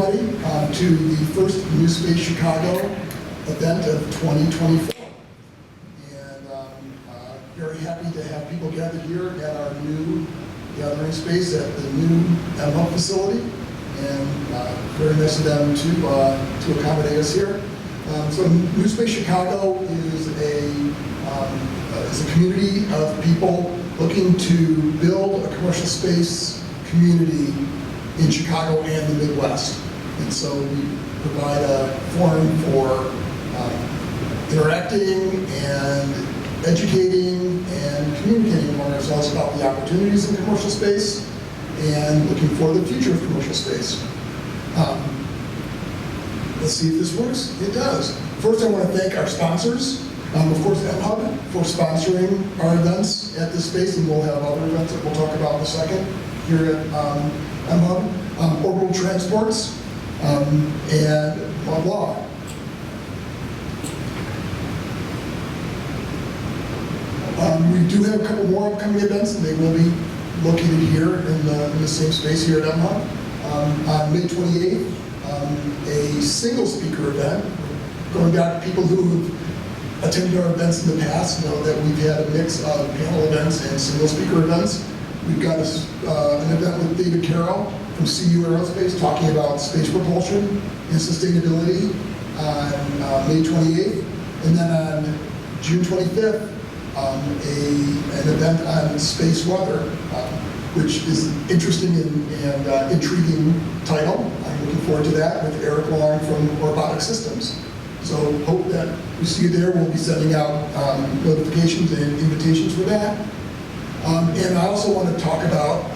everybody to the first NewSpace Chicago event of 2024. And very happy to have people gathered here at our new gathering space at the new M-Hub facility. And very nice of them to accommodate us here. So NewSpace Chicago is a community of people looking to build a commercial space community in Chicago and the Midwest. And so we provide a forum for interacting and educating and communicating among ourselves about the opportunities in commercial space and looking for the future of commercial space. Let's see if this works. It does. First, I want to thank our sponsors. Of course, M-Hub for sponsoring our events at this space, and we'll have other events that we'll talk about in a second here at M-Hub. Orbital Transports, and blah, blah. We do have a couple more upcoming events, and they will be located here in the same space here at M-Hub. On May 28th, a single speaker event, going back to people who have attended our events in the past know that we've had a mix of panel events and single speaker events. We've got an event with David Carroll from CEO of Orbital talking about space propulsion and sustainability on May 28th. And then on June 25th, an event on space weather, which is an interesting and intriguing title. I'm looking forward to that with Eric Long from Robotic Systems. So hope that we see you there. We'll be sending out notifications and invitations for that. And I also want to talk about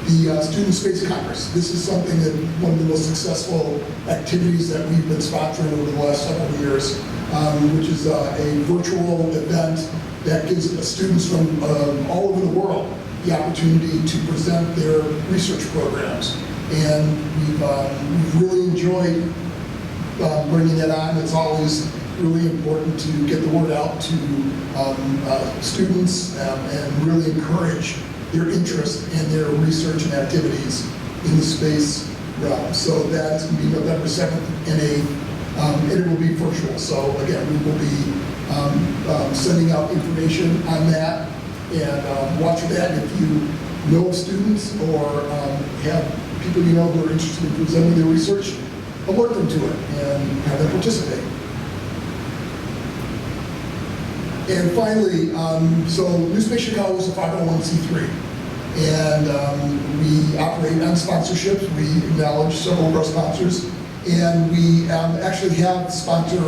the Student Space Congress. This is something that one of the most successful activities that we've been sponsoring over the last several years, which is a virtual event that gives students from all over the world the opportunity to present their research programs. And we've really enjoyed bringing that on. It's always really important to get the word out to students and really encourage their interest in their research and activities in the space realm. So that is going to be November 7th and 8th, and it will be virtual. So again, we will be sending out information on that, and watch for that. If you know of students or have people you know who are interested in presenting their research, alert them to it and have them participate. And finally, so NewSpace Chicago is a 501c3, and we operate on sponsorships. We acknowledge several of our sponsors, and we actually have sponsor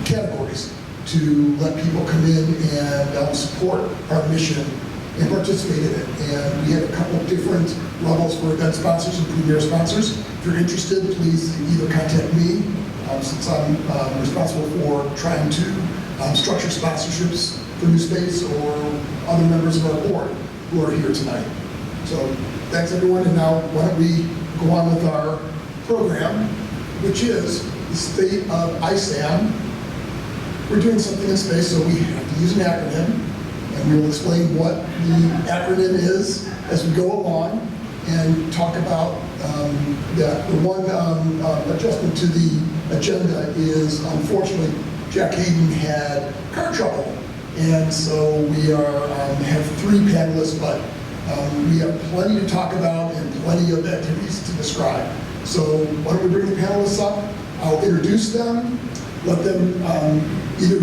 categories to let people come in and support our mission and participate in it. And we have a couple of different levels for event sponsors and premier sponsors. If you're interested, please either contact me, since I'm responsible for trying to structure sponsorships for NewSpace, or other members of our board who are here tonight. So thanks everyone, and now why don't we go on with our program, which is the state of ISAM. We're doing something in space, so we have to use an acronym, and we will explain what the acronym is as we go along and talk about that. The one adjustment to the agenda is, unfortunately, Jack Hayden had car trouble, and so we have three panelists, but we have plenty to talk about and plenty of activities to describe. So why don't we bring the panelists up? I'll introduce them, let them either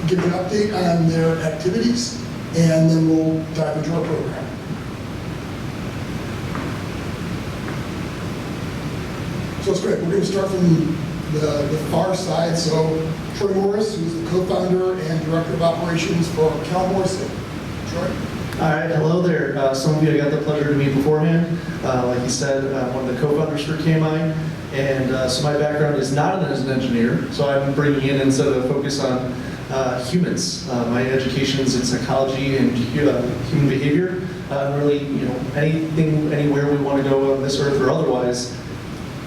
give an update on their activities, and then we'll dive into our program. So it's great. We're going to start from the far side. So Troy Morris, who's the co-founder and director of operations for Kall Morris Inc. Troy? All right, hello there. Some of you I got the pleasure to meet beforehand. Like you said, I'm one of the co-founders for KMI. And so my background is not as an engineer, so I'm bringing in instead of a focus on humans. My education is in psychology and human behavior. Really, anything, anywhere we want to go on this earth or otherwise,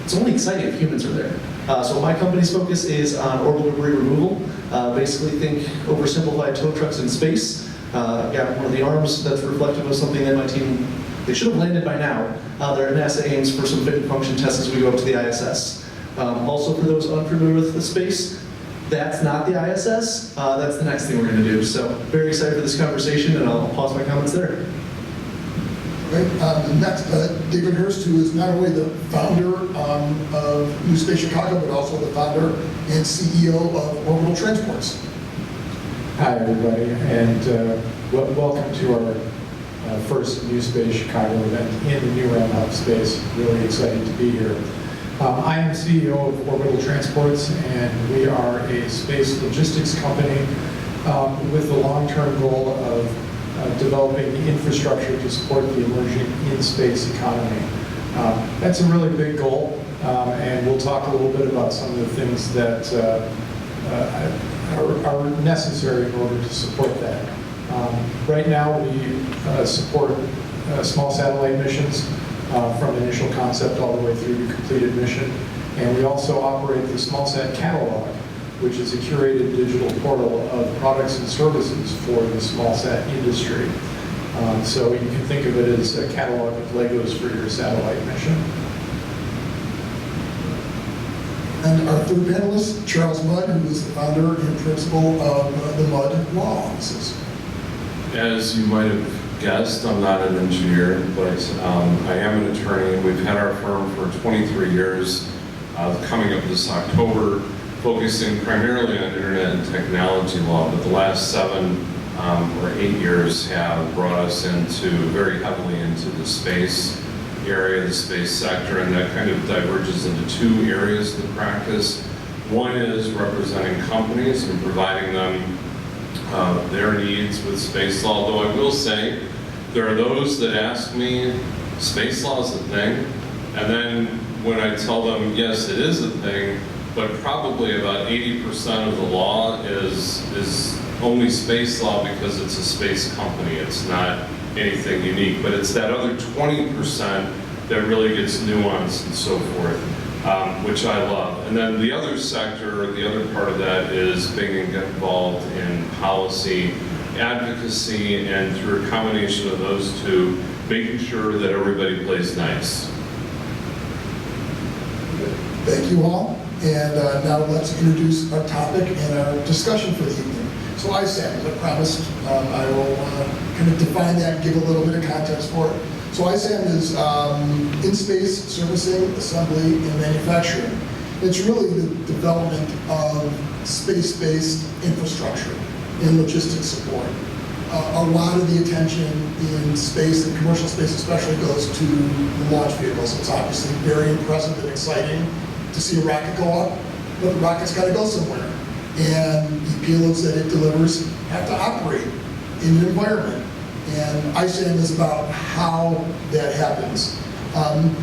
it's only exciting if humans are there. So my company's focus is on orbital debris removal. Basically think oversimplified tow trucks in space. Got one of the arms that's reflective of something that my team They should have landed by now. NASA aims for some fit and function tests as we go up to the ISS. Also, for those unfamiliar with the space, that's not the ISS. That's the next thing we're going to do. So very excited for this conversation, and I'll pause my comments there. Right. Next, David Hurst, who is not only the founder of NewSpace Chicago, but also the founder and CEO of Orbital Transports. Hi, everybody, and welcome to our first NewSpace Chicago event in the new Hub space. Really excited to be here. I am CEO of Orbital Transports, and we are a space logistics company with the long-term goal of developing the infrastructure to support the emerging in-space economy. That's a really big goal, and we'll talk a little bit about some of the things that are necessary in order to support that. Right now, we support small satellite missions from initial concept all the way through to completed mission. And we also operate the SmallSat catalog, which is a curated digital portal of products and services for the SmallSat industry. So you can think of it as a catalog of Legos for your satellite mission. And our third panelist, Charles Mudd, who is the founder and principal of the Mudd Law Offices. As you might have guessed, I'm not an engineer, but I am an attorney. We've had our firm for 23 years, coming up this October, focusing primarily on internet and technology law, but the last 7 or 8 years have brought us very heavily into the space area, the space sector, and that kind of diverges into 2 areas of the practice. One is representing companies and providing them their needs with space law, although I will say there are those that ask me, space law is a thing, and then when I tell them, yes, it is a thing, but probably about 80% of the law is only space law because it's a space company. It's not anything unique, but it's that other 20% that really gets nuanced and so forth, which I love. And then the other sector, the other part of that is being involved in policy, advocacy, and through a combination of those 2, making sure that everybody plays nice. Thank you all. And now let's introduce our topic and our discussion for the evening. So ISAM, as I promised, I will kind of define that and give a little bit of context for it. So ISAM is in-space servicing, assembly, and manufacturing. It's really the development of space-based infrastructure and logistics support. A lot of the attention in space, and commercial space especially, goes to the launch vehicles. It's obviously very impressive and exciting to see a rocket go up, but the rocket's got to go somewhere. And the payloads that it delivers have to operate in an environment. And ISAM is about how that happens. And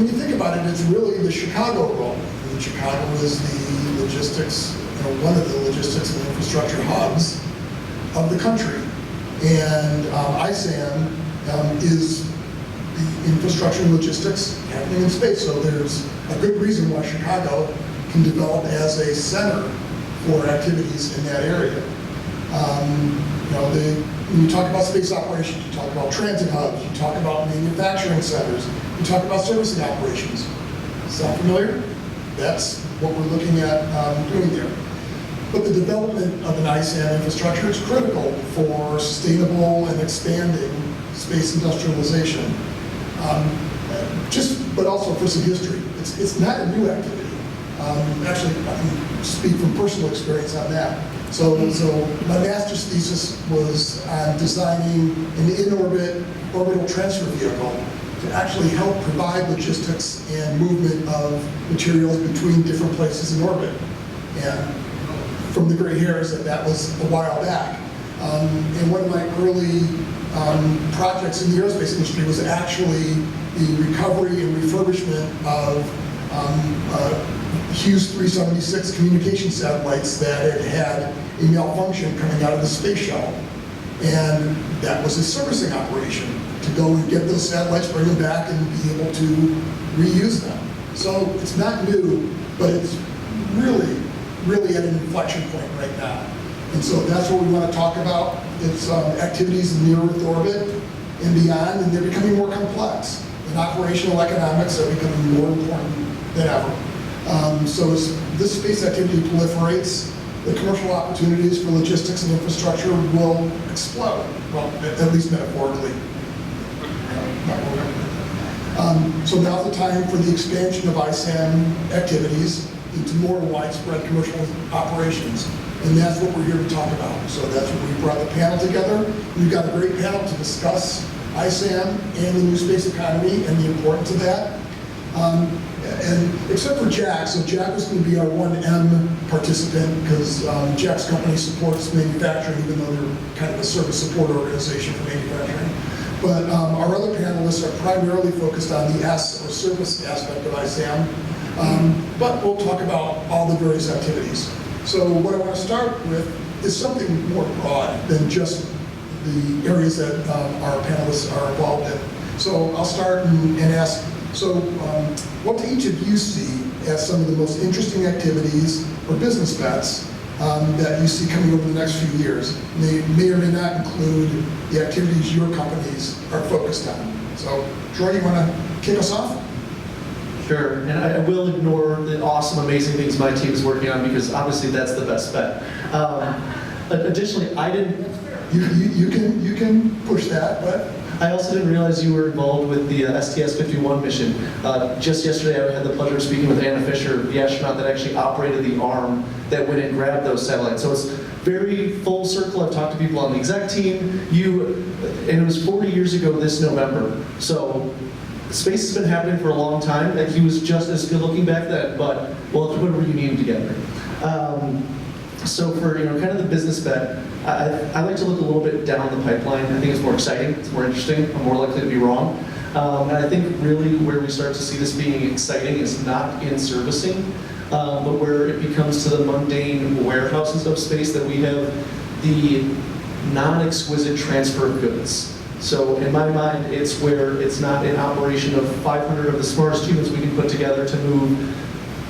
when you think about it, it's really the Chicago role. And Chicago is the logistics, one of the logistics and infrastructure hubs of the country. And ISAM is the infrastructure and logistics happening in space. So there's a good reason why Chicago can develop as a center for activities in that area. When you talk about space operations, you talk about transit hubs, you talk about manufacturing centers, you talk about servicing operations. Sound familiar? That's what we're looking at doing there. But the development of an ISAM infrastructure is critical for sustainable and expanding space industrialization. But also for some history. It's not a new activity. Actually, I can speak from personal experience on that. So my master's thesis was on designing an in-orbit orbital transfer vehicle to actually help provide logistics and movement of materials between different places in orbit. And from the gray hairs, that was a while back. And one of my early projects in the aerospace industry was actually the recovery and refurbishment of Hughes 376 communication satellites that had a malfunction coming out of the space shuttle. And that was a servicing operation to go and get those satellites, bring them back, and be able to reuse them. So it's not new, but it's really at an inflection point right now. And so that's what we want to talk about. It's activities in near Earth orbit, and beyond, and they're becoming more complex. And operational economics are becoming more important than ever. So as this space activity proliferates, the commercial opportunities for logistics and infrastructure will explode, well, at least metaphorically. So now's the time for the expansion of ISAM activities into more widespread commercial operations. And that's what we're here to talk about. So that's what we brought the panel together. We've got a great panel to discuss ISAM and the new space economy and the importance of that. And except for Jack, so Jack was going to be our 1M participant because Jack's company supports manufacturing, even though they're kind of a service support organization for manufacturing. But our other panelists are primarily focused on the S, or service aspect of ISAM. But we'll talk about all the various activities. So what I want to start with is something more broad than just the areas that our panelists are involved in. So I'll start and ask, so what do each of you see as some of the most interesting activities or business bets that you see coming over the next few years? They may or may not include the activities your companies are focused on. So Troy, you want to kick us off? Sure, and I will ignore the awesome, amazing things my team is working on because obviously that's the best bet. Additionally, I didn't. You can push that, but I also didn't realize you were involved with the STS-51 mission. Just yesterday, I had the pleasure of speaking with Anna Fisher, the astronaut that actually operated the arm that went and grabbed those satellites. So it's very full circle. I've talked to people on the exec team. And it was 40 years ago this November. So space has been happening for a long time. Like he was just as good looking back then, but we'll have to put a reunion together. So for kind of the business bet, I like to look a little bit down the pipeline. I think it's more exciting, it's more interesting, I'm more likely to be wrong. And I think really where we start to see this being exciting is not in servicing, but where it becomes to the mundane warehouses of space that we have the non-exquisite transfer of goods. So in my mind, it's where it's not an operation of 500 of the smartest humans we can put together to move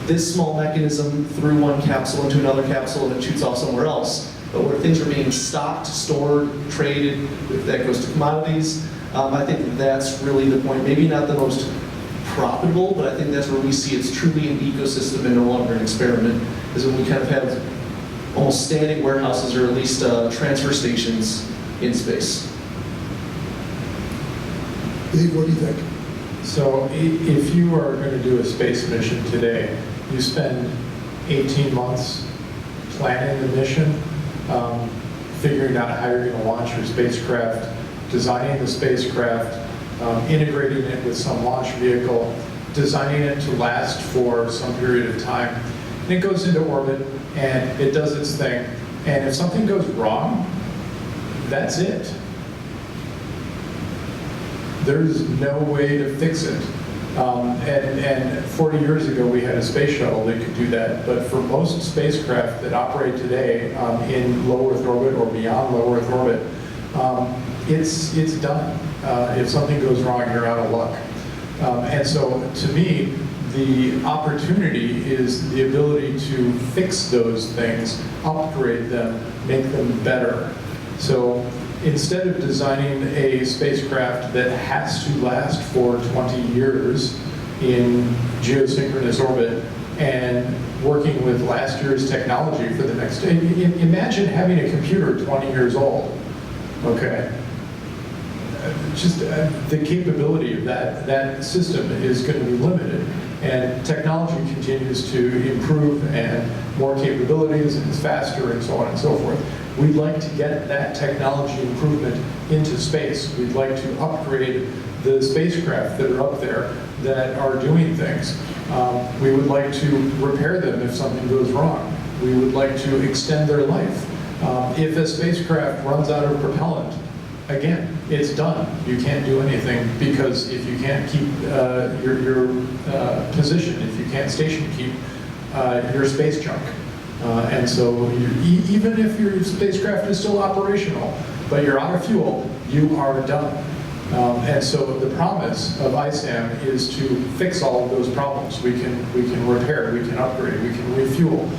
this small mechanism through one capsule into another capsule and it shoots off somewhere else, but where things are being stocked, stored, traded, if that goes to commodities. I think that's really the point. Maybe not the most profitable, but I think that's where we see it's truly an ecosystem and no longer an experiment, is when we kind of have almost standing warehouses or at least transfer stations in space. Dave, what do you think? So if you are going to do a space mission today, you spend 18 months planning the mission, figuring out how you're going to launch your spacecraft, designing the spacecraft, integrating it with some launch vehicle, designing it to last for some period of time. And it goes into orbit and it does its thing. And if something goes wrong, that's it. There's no way to fix it. And 40 years ago, we had a space shuttle that could do that. But for most spacecraft that operate today in low Earth orbit or beyond low Earth orbit, it's done. If something goes wrong, you're out of luck. And so, to me, the opportunity is the ability to fix those things, upgrade them, make them better. So instead of designing a spacecraft that has to last for 20 years in geosynchronous orbit and working with last year's technology for the next, imagine having a computer 20 years old, okay? Just the capability of that system is going to be limited. And technology continues to improve and more capabilities and it's faster and so on and so forth. We'd like to get that technology improvement into space. We'd like to upgrade the spacecraft that are up there that are doing things. We would like to repair them if something goes wrong. We would like to extend their life. If a spacecraft runs out of propellant, again, it's done. You can't do anything because if you can't keep your position, if you can't station keep, you're space junk. And so even if your spacecraft is still operational, but you're out of fuel, you are done. And so the promise of ISAM is to fix all of those problems. We can repair, we can upgrade, we can refuel,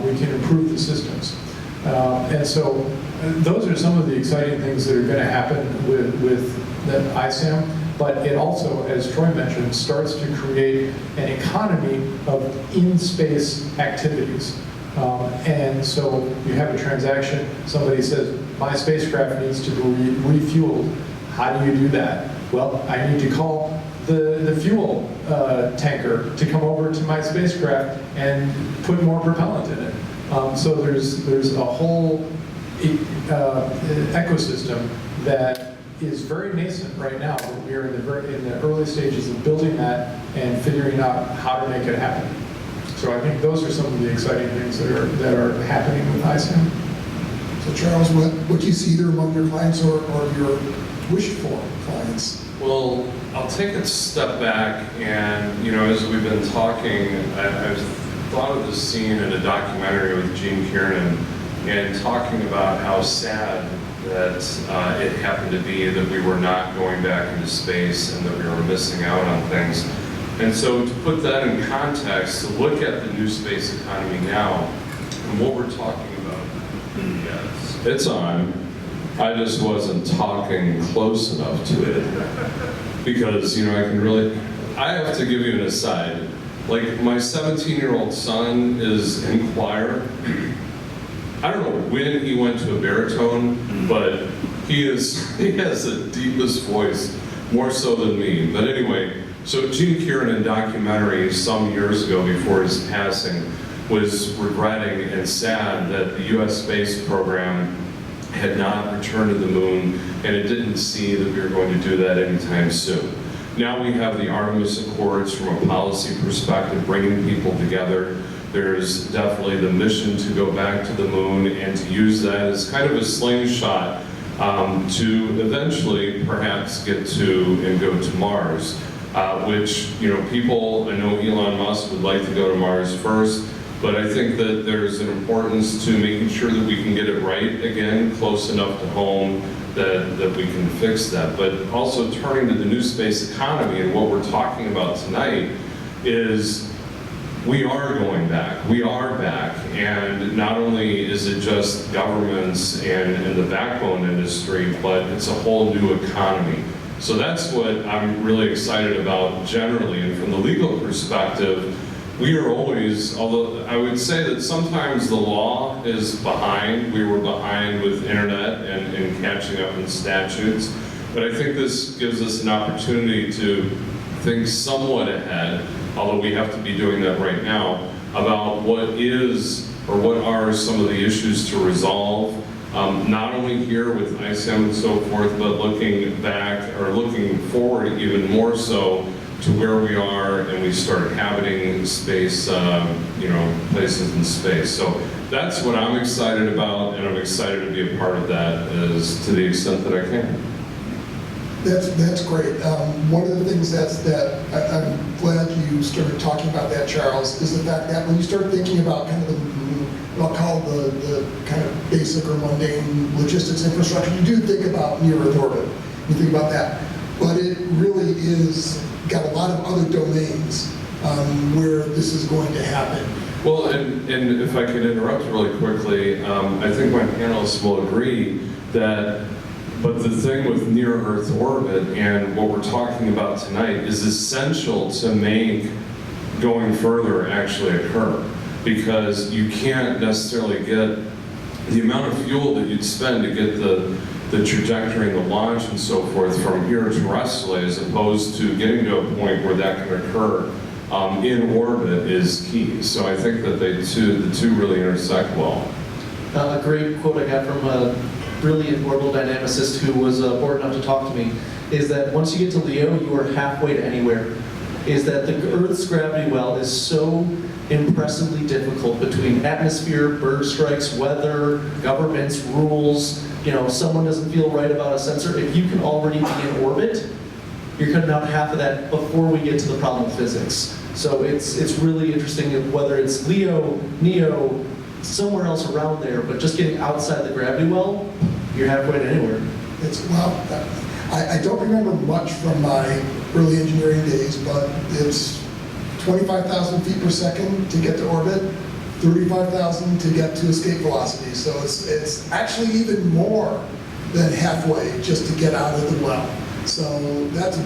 we can improve the systems. And so those are some of the exciting things that are going to happen with the ISAM, but it also, as Troy mentioned, starts to create an economy of in-space activities. And so you have a transaction, somebody says, my spacecraft needs to be refueled. How do you do that? Well, I need to call the fuel tanker to come over to my spacecraft and put more propellant in it. So there's a whole ecosystem that is very nascent right now, but we are in the early stages of building that and figuring out how to make it happen. So I think those are some of the exciting things that are happening with ISAM. So Charles, what do you see either among your clients or your wished-for clients? Well, I'll take a step back and, as we've been talking, I've thought of this scene in a documentary with Gene Kiernan and talking about how sad that it happened to be that we were not going back into space and that we were missing out on things. And so to put that in context, to look at the new space economy now and what we're talking about. Yes, it's on. I just wasn't talking close enough to it because, I have to give you an aside. Like, my 17-year-old son is in choir. I don't know when he went to a baritone, but he has the deepest voice, more so than me. But anyway, so Gene Kiernan documentary some years ago before his passing was regretting and sad that the U.S. space program had not returned to the moon, and it didn't see that we were going to do that anytime soon. Now we have the Artemis Accords from a policy perspective, bringing people together. There's definitely the mission to go back to the moon and to use that as kind of a slingshot to eventually perhaps get to and go to Mars, which, people, I know Elon Musk would like to go to Mars first, but I think that there's an importance to making sure that we can get it right again, close enough to home that we can fix that. But also turning to the new space economy, and what we're talking about tonight is we are going back. We are back. And not only is it just governments and the backbone industry, but it's a whole new economy. So that's what I'm really excited about generally. And from the legal perspective, we are always, although I would say that sometimes the law is behind. We were behind with internet and catching up in statutes. But I think this gives us an opportunity to think somewhat ahead, although we have to be doing that right now, about what is or what are some of the issues to resolve, not only here with ISAM and so forth, but looking back or looking forward even more so to where we are and we start inhabiting space, places in space. So that's what I'm excited about, and I'm excited to be a part of that as to the extent that I can. That's great. One of the things that I'm glad you started talking about that, Charles, is the fact that when you start thinking about kind of what I'll call the kind of basic or mundane logistics infrastructure, you do think about near Earth orbit. You think about that. But it really is got a lot of other domains where this is going to happen. Well, and if I could interrupt really quickly, I think my panelists will agree that, but the thing with near Earth orbit and what we're talking about tonight is essential to make going further actually occur, because you can't necessarily get the amount of fuel that you'd spend to get the trajectory and the launch and so forth from here terrestrially, as opposed to getting to a point where that can occur in orbit is key. So I think that the two really intersect well. A great quote I got from a brilliant orbital dynamicist who was bored enough to talk to me is that once you get to Leo, you are halfway to anywhere. Is that the Earth's gravity well is so impressively difficult between atmosphere, bird strikes, weather, governments, rules. Someone doesn't feel right about a sensor. If you can already be in orbit, you're cutting out half of that before we get to the problem of physics. So it's really interesting whether it's Leo, Neo, somewhere else around there, but just getting outside the gravity well, you're halfway to anywhere. I don't remember much from my early engineering days, but it's 25,000 feet per second to get to orbit, 35,000 to get to escape velocity. So it's actually even more than halfway just to get out of the well. So that's a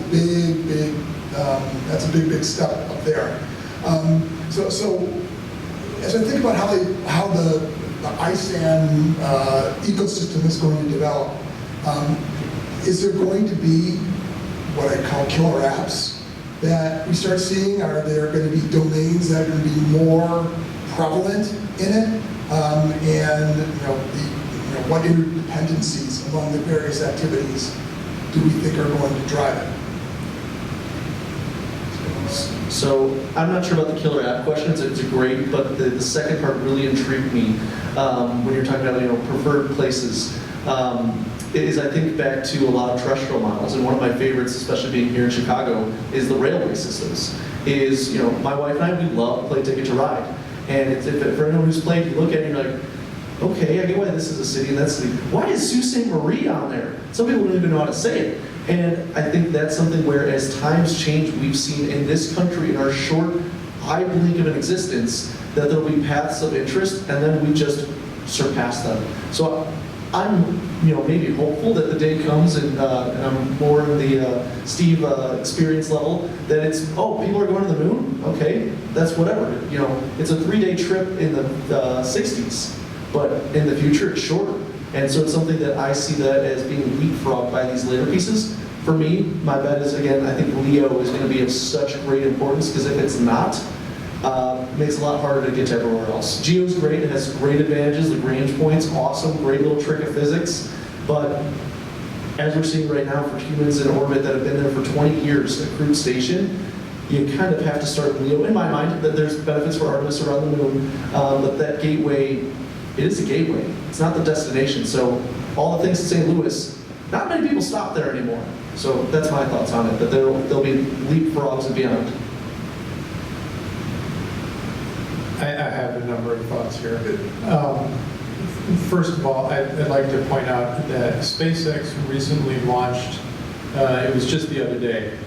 big step up there. So as I think about how the ISAM ecosystem is going to develop, is there going to be what I call killer apps that we start seeing? Are there going to be domains that are going to be more prevalent in it? And what interdependencies among the various activities do we think are going to drive it? So I'm not sure about the killer app question. It's a great, but the second part really intrigued me when you're talking about preferred places. Is I think back to a lot of terrestrial models, and one of my favorites, especially being here in Chicago, is the railway systems. My wife and I, we love Play Ticket to Ride, and for anyone who's played, you look at it and you're like, okay, I get why this is a city and that's a city. Why is Sault Ste. Marie on there? Some people don't even know how to say it. And I think that's something where, as times change, we've seen in this country, in our short eye blink of an existence, that there'll be paths of interest, and then we just surpass them. So I'm, maybe hopeful that the day comes, and I'm more in the Steve experience level, that it's, people are going to the moon? Okay, that's whatever. It's a 3-day trip in the 60s, but in the future it's shorter. And so it's something that I see that as being leapfrogged by these later pieces. For me, my bet is, again, I think LEO is going to be of such great importance, because if it's not, it makes it a lot harder to get to everywhere else. GEO's great, it has great advantages, the range point's awesome, great little trick of physics, but as we're seeing right now for humans in orbit that have been there for 20 years, a crewed station, you kind of have to start LEO. In my mind, that there's benefits for Artemis around the moon, but that gateway, it is a gateway. It's not the destination. So all the things to St. Louis, not many people stop there anymore. So that's my thoughts on it, that there'll be leapfrogs and beyond. I have a number of thoughts here. First of all, I'd like to point out that SpaceX recently launched, it was just the other day,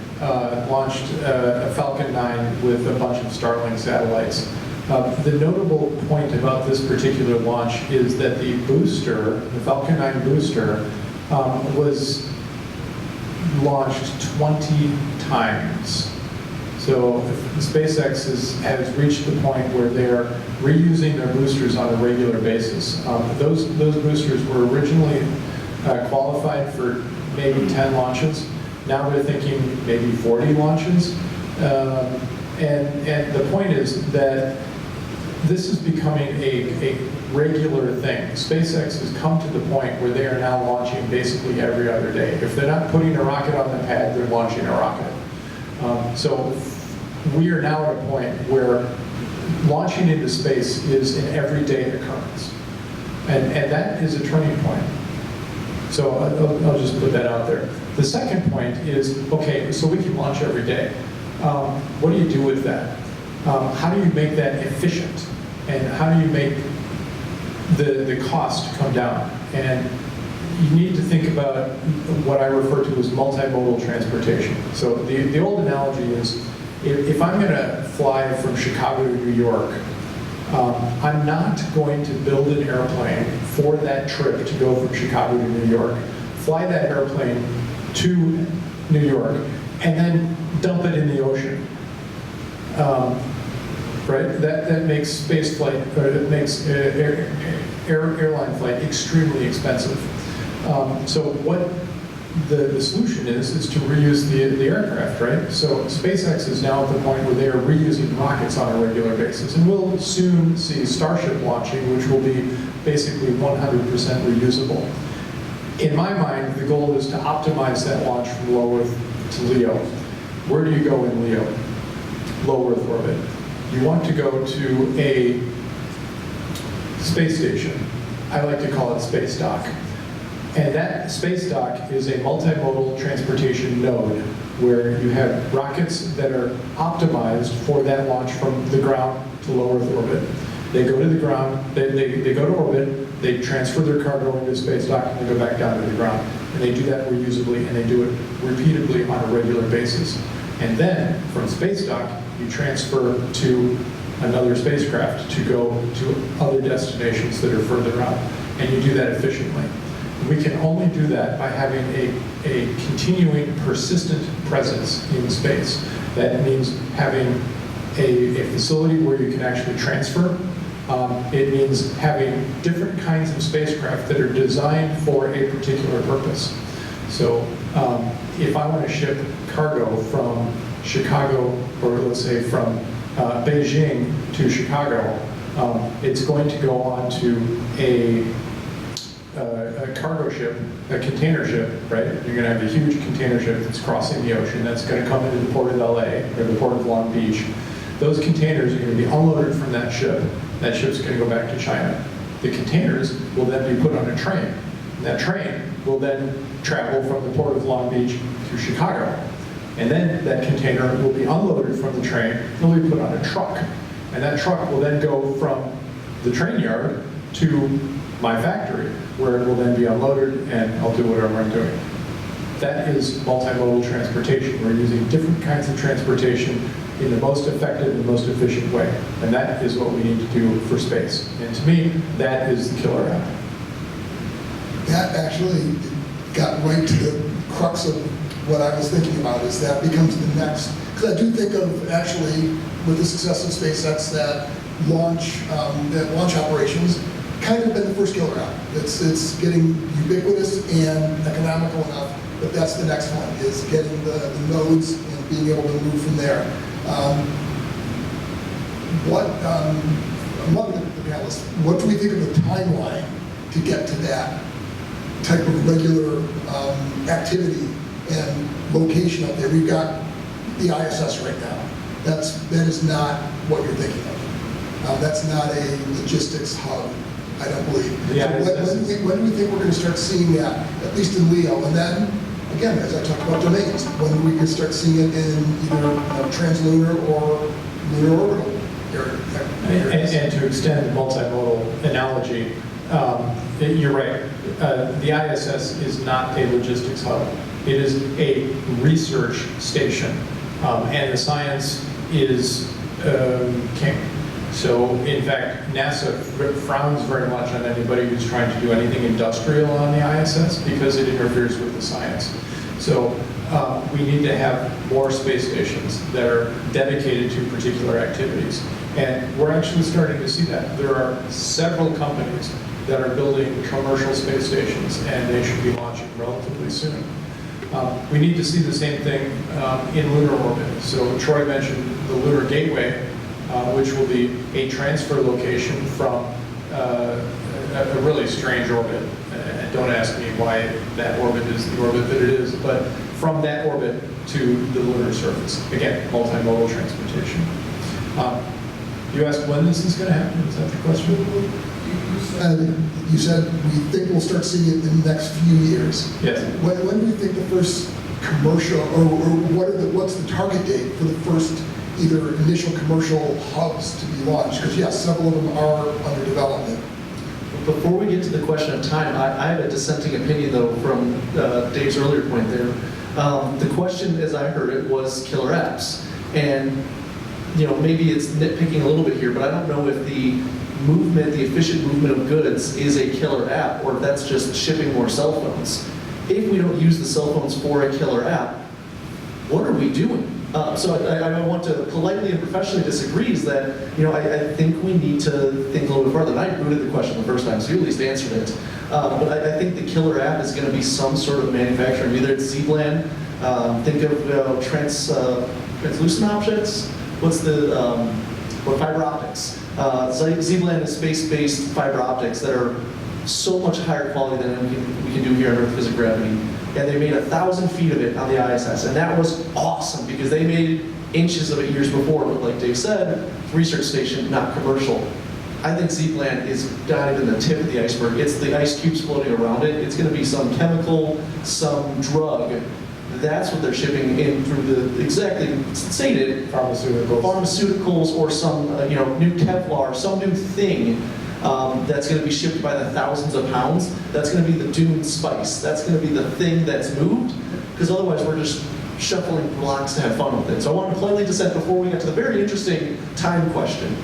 launched a Falcon 9 with a bunch of Starlink satellites. The notable point about this particular launch is that the booster, the Falcon 9 booster, was launched 20 times. So SpaceX has reached the point where they're reusing their boosters on a regular basis. Those boosters were originally qualified for maybe 10 launches. Now they're thinking maybe 40 launches. And the point is that this is becoming a regular thing. SpaceX has come to the point where they are now launching basically every other day. If they're not putting a rocket on the pad, they're launching a rocket. So we are now at a point where launching into space is an everyday occurrence. And that is a turning point. So I'll just put that out there. The second point is, okay, so we can launch every day. What do you do with that? How do you make that efficient? And how do you make the cost come down? And you need to think about what I refer to as multimodal transportation. So the old analogy is, if I'm going to fly from Chicago to New York, I'm not going to build an airplane for that trip to go from Chicago to New York, fly that airplane to New York, and then dump it in the ocean. Right? That makes space flight, or it makes airline flight extremely expensive. So what the solution is to reuse the aircraft, right? So SpaceX is now at the point where they are reusing rockets on a regular basis. And we'll soon see Starship launching, which will be basically 100% reusable. In my mind, the goal is to optimize that launch from low Earth to LEO. Where do you go in LEO? Low Earth orbit. You want to go to a space station. I like to call it space dock. And that space dock is a multimodal transportation node where you have rockets that are optimized for that launch from the ground to low Earth orbit. They go to the ground, they go to orbit, they transfer their cargo into the space dock, and they go back down to the ground. And they do that reusably, and they do it repeatedly on a regular basis. And then, from space dock, you transfer to another spacecraft to go to other destinations that are further out. And you do that efficiently. We can only do that by having a continuing, persistent presence in space. That means having a facility where you can actually transfer. It means having different kinds of spacecraft that are designed for a particular purpose. So if I want to ship cargo from Chicago, or let's say from Beijing to Chicago, it's going to go on to a cargo ship, a container ship, right? You're going to have a huge container ship that's crossing the ocean. That's going to come into the port of LA or the port of Long Beach. Those containers are going to be unloaded from that ship. That ship's going to go back to China. The containers will then be put on a train. And that train will then travel from the port of Long Beach to Chicago. And then that container will be unloaded from the train and will be put on a truck. And that truck will then go from the train yard to my factory, where it will then be unloaded and I'll do whatever I'm doing. That is multimodal transportation. We're using different kinds of transportation in the most effective and most efficient way. And that is what we need to do for space. And to me, that is the killer app. That actually got right to the crux of what I was thinking about, is that becomes the next, because I do think of actually with the success of SpaceX that launch operations kind of been the first killer app. It's getting ubiquitous and economical enough, but that's the next one, is getting the nodes and being able to move from there. Among the panelists, what do we think of the timeline to get to that type of regular activity and location up there? We've got the ISS right now. That is not what you're thinking of. That's not a logistics hub, I don't believe. Yeah, when do we think we're going to start seeing that, at least in LEO? And then, again, as I talked about domains, when do we can start seeing it in either translunar or lunar orbital areas? And to extend the multimodal analogy, you're right. The ISS is not a logistics hub. It is a research station, and the science is king. So, in fact, NASA frowns very much on anybody who's trying to do anything industrial on the ISS because it interferes with the science. So, we need to have more space stations that are dedicated to particular activities. And we're actually starting to see that. There are several companies that are building commercial space stations, and they should be launching relatively soon. We need to see the same thing in lunar orbit. So Troy mentioned the Lunar Gateway, which will be a transfer location from a really strange orbit. Don't ask me why that orbit is the orbit that it is, but from that orbit to the lunar surface. Again, multimodal transportation. You asked when this is going to happen? Is that the question? You said we think we'll start seeing it in the next few years. Yes. When do you think the first commercial, or what's the target date for the first either initial commercial hubs to be launched? Because yes, several of them are under development. Before we get to the question of time, I have a dissenting opinion though from Dave's earlier point there. The question, as I heard it, was killer apps. And maybe it's nitpicking a little bit here, but I don't know if the efficient movement of goods is a killer app, or if that's just shipping more cell phones. If we don't use the cell phones for a killer app, what are we doing? So I want to politely and professionally disagree, is that, I think we need to think a little bit further. And I booted the question the first time, so you at least answered it. But I think the killer app is going to be some sort of manufacturing. Either it's Z-Bland, think of translucent objects. What's the, fiber optics. Z-Bland is space-based fiber optics that are so much higher quality than we can do here on Earth because of gravity. And they made 1,000 feet of it on the ISS, and that was awesome because they made inches of it years before. But like Dave said, research station, not commercial. I think Z-Bland is not even the tip of the iceberg. It's the ice cubes floating around it. It's going to be some chemical, some drug. That's what they're shipping in through the exactly stated pharmaceuticals, or some new Kevlar, some new thing that's going to be shipped by the thousands of pounds. That's going to be the dune spice. That's going to be the thing that's moved, because otherwise we're just shuffling blocks to have fun with it. So I want to politely dissent before we get to the very interesting time question.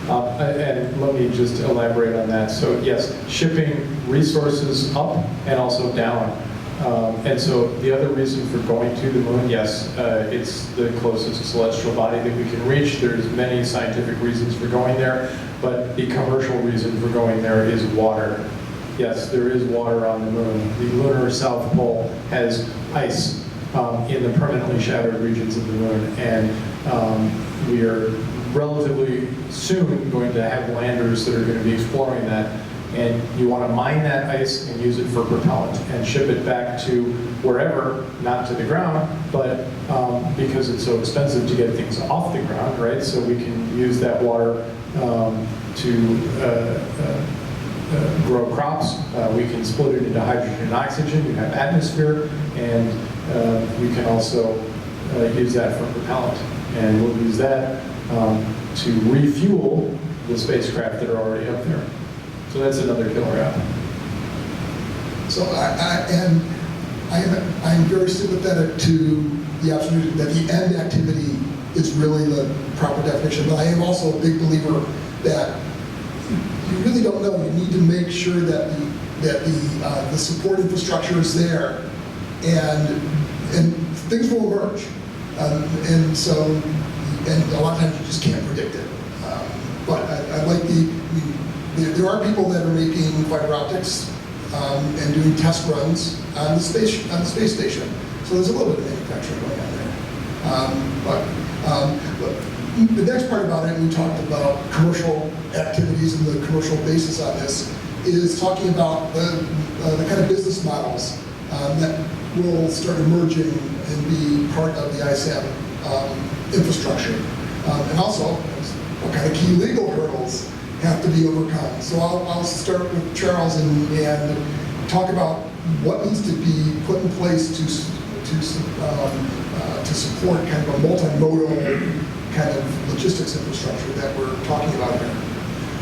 And let me just elaborate on that. So yes, shipping resources up and also down. And so the other reason for going to the moon, yes, it's the closest celestial body that we can reach. There's many scientific reasons for going there, but the commercial reason for going there is water. Yes, there is water on the moon. The lunar South Pole has ice in the permanently shattered regions of the moon, and we are relatively soon going to have landers that are going to be exploring that. And you want to mine that ice and use it for propellant and ship it back to wherever, not to the ground, but because it's so expensive to get things off the ground, right? So we can use that water to grow crops. We can split it into hydrogen and oxygen. You have atmosphere, and you can also use that for propellant. And we'll use that to refuel the spacecraft that are already up there. So that's another killer app. So I'm very sympathetic to the observation that the end activity is really the proper definition, but I am also a big believer that you really don't know. You need to make sure that the support infrastructure is there, and things will emerge. And a lot of times you just can't predict it. But I like there are people that are making fiber optics and doing test runs on the space station. So there's a little bit of manufacturing going on there. But the next part about it, we talked about commercial activities and the commercial basis on this, is talking about the kind of business models that will start emerging and be part of the ISAM infrastructure. And also, what kind of key legal hurdles have to be overcome. So I'll start with Charles and talk about what needs to be put in place to support kind of a multimodal kind of logistics infrastructure that we're talking about here.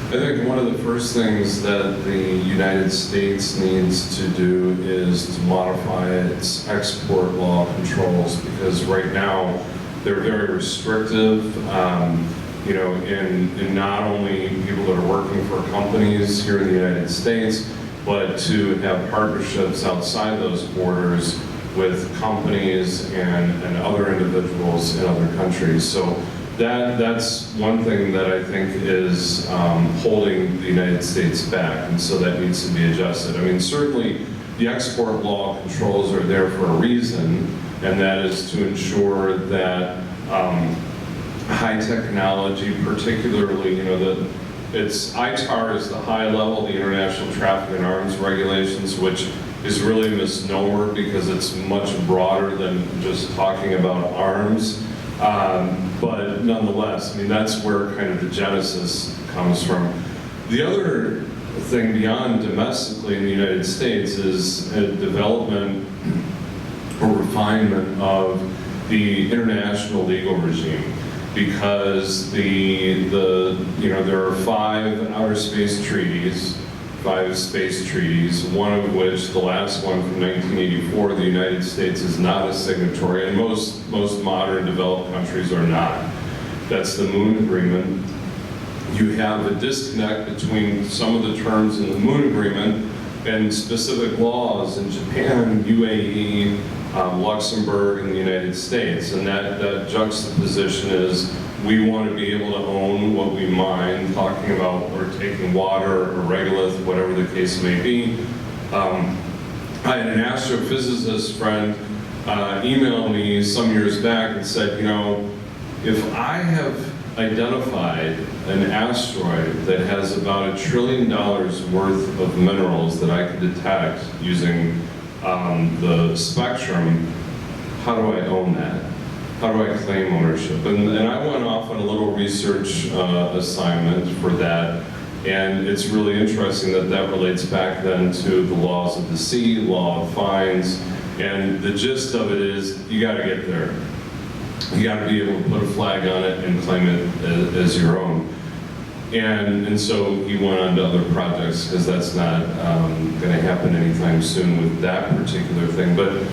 I think one of the first things that the United States needs to do is to modify its export law controls, because right now they're very restrictive. In not only people that are working for companies here in the United States, but to have partnerships outside those borders with companies and other individuals in other countries. So that's one thing that I think is holding the United States back, and so that needs to be adjusted. I mean, certainly the export law controls are there for a reason, and that is to ensure that high technology, particularly, it's ITAR is the high level, the International Traffic in Arms Regulations, which is really a misnomer because it's much broader than just talking about arms. But nonetheless, I mean, that's where kind of the genesis comes from. The other thing beyond domestically in the United States is a development or refinement of the international legal regime, because there are 5 outer space treaties, 5 space treaties, one of which, the last one from 1984, the United States is not a signatory, and most modern developed countries are not. That's the Moon Agreement. You have a disconnect between some of the terms in the Moon Agreement and specific laws in Japan, UAE, Luxembourg, and the United States. And that juxtaposition is, we want to be able to own what we mine, talking about we're taking water or regolith, whatever the case may be. I had an astrophysicist friend email me some years back and said, if I have identified an asteroid that has about $1 trillion worth of minerals that I can detect using the spectrum, how do I own that? How do I claim ownership? And I went off on a little research assignment for that, and it's really interesting that relates back then to the laws of the sea, law of fines, and the gist of it is, you gotta get there. You gotta be able to put a flag on it and claim it as your own. And so he went on to other projects, because that's not gonna happen anytime soon with that particular thing. But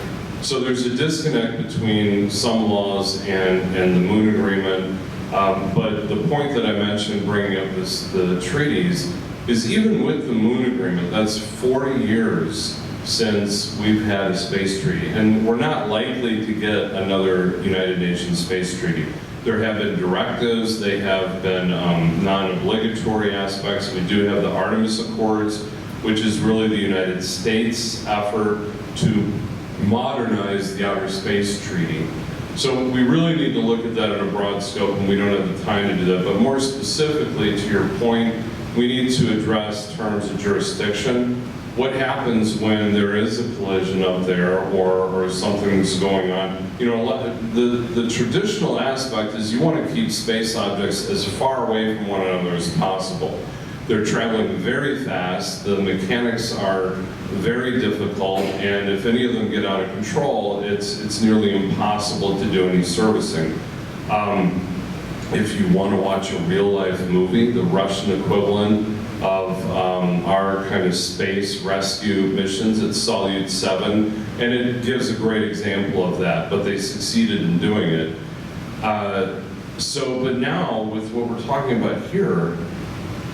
so there's a disconnect between some laws and the Moon Agreement. But the point that I mentioned, bringing up the treaties, is even with the Moon Agreement, that's 40 years since we've had a space treaty, and we're not likely to get another United Nations space treaty. There have been directives, they have been non-obligatory aspects. We do have the Artemis Accords, which is really the United States' effort to modernize the Outer Space Treaty. So we really need to look at that in a broad scope, and we don't have the time to do that. But more specifically, to your point, we need to address terms of jurisdiction. What happens when there is a collision up there or something's going on? You know, the traditional aspect is you want to keep space objects as far away from one another as possible. They're traveling very fast, the mechanics are very difficult, and if any of them get out of control, it's nearly impossible to do any servicing. If you want to watch a real-life movie, the Russian equivalent of our kind of space rescue missions, it's Salyut 7, and it gives a great example of that, but they succeeded in doing it. But now, with what we're talking about here,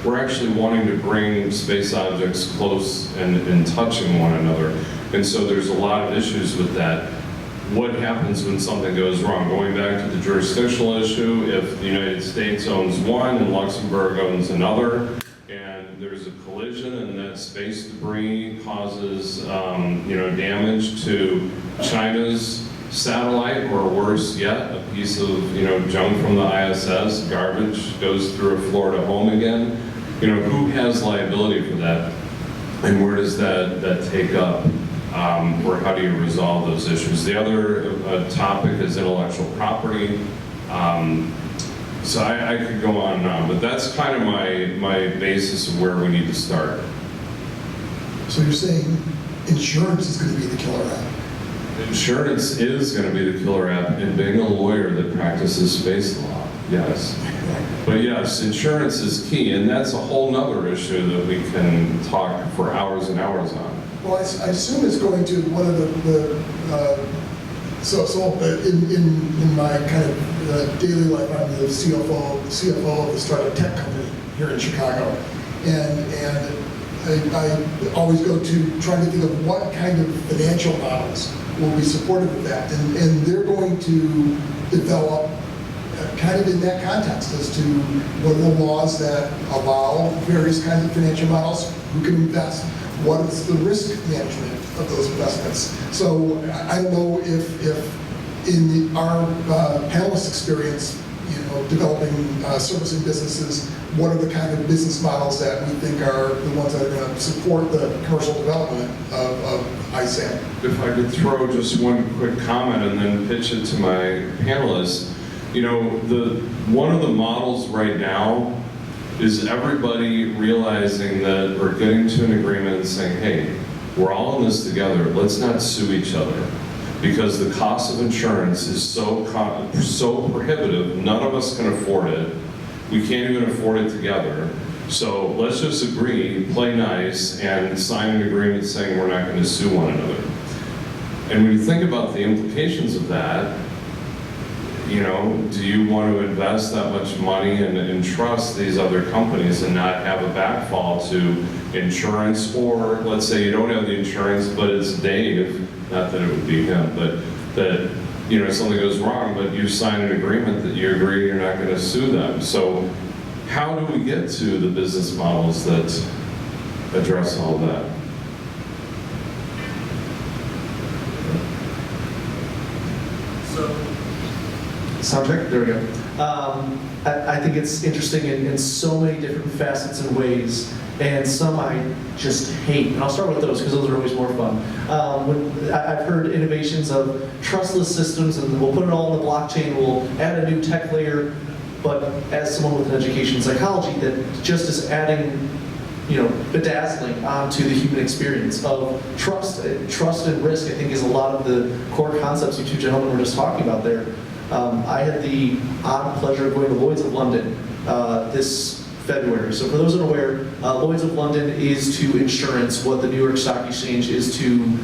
we're actually wanting to bring space objects close and touching one another. And so there's a lot of issues with that. What happens when something goes wrong? Going back to the jurisdictional issue, if the United States owns one and Luxembourg owns another, and there's a collision and that space debris causes damage to China's satellite, or worse yet, a piece of junk from the ISS, garbage, goes through a Florida home again, who has liability for that? And where does that take up? Or how do you resolve those issues? The other topic is intellectual property. So I could go on and on, but that's kind of my basis of where we need to start. So you're saying insurance is going to be the killer app? Insurance is going to be the killer app, and being a lawyer that practices space law, yes. But yes, insurance is key, and that's a whole nother issue that we can talk for hours and hours on. Well, I assume it's going to, one of in my kind of daily life, I'm the CFO of the startup tech company here in Chicago, and I always go to trying to think of what kind of financial models will be supportive of that, and they're going to develop kind of in that context as to what are the laws that allow various kinds of financial models, who can invest, what is the risk management of those investments. So I don't know if in our panelist experience, developing servicing businesses, what are the kind of business models that we think are the ones that are going to support the commercial development of ISAM? If I could throw just one quick comment and then pitch it to my panelists. One of the models right now is everybody realizing that we're getting to an agreement and saying, hey, we're all in this together, let's not sue each other. Because the cost of insurance is so prohibitive, none of us can afford it. We can't even afford it together. So let's just agree, play nice, and sign an agreement saying we're not going to sue one another. And when you think about the implications of that, do you want to invest that much money and trust these other companies and not have a backfall to insurance? Or let's say you don't have the insurance, but it's Dave, not that it would be him, but that something goes wrong, but you sign an agreement that you agree you're not going to sue them. So how do we get to the business models that address all that? Sound check? There we go. I think it's interesting in so many different facets and ways, and some I just hate. And I'll start with those because those are always more fun. I've heard innovations of trustless systems, and we'll put it all in the blockchain, we'll add a new tech layer, but as someone with an education in psychology, that just is adding bedazzling onto the human experience of trust. Trust and risk, I think, is a lot of the core concepts you two gentlemen were just talking about there. I had the odd pleasure of going to Lloyd's of London this February. So for those unaware, Lloyd's of London is to insurance what the New York Stock Exchange is to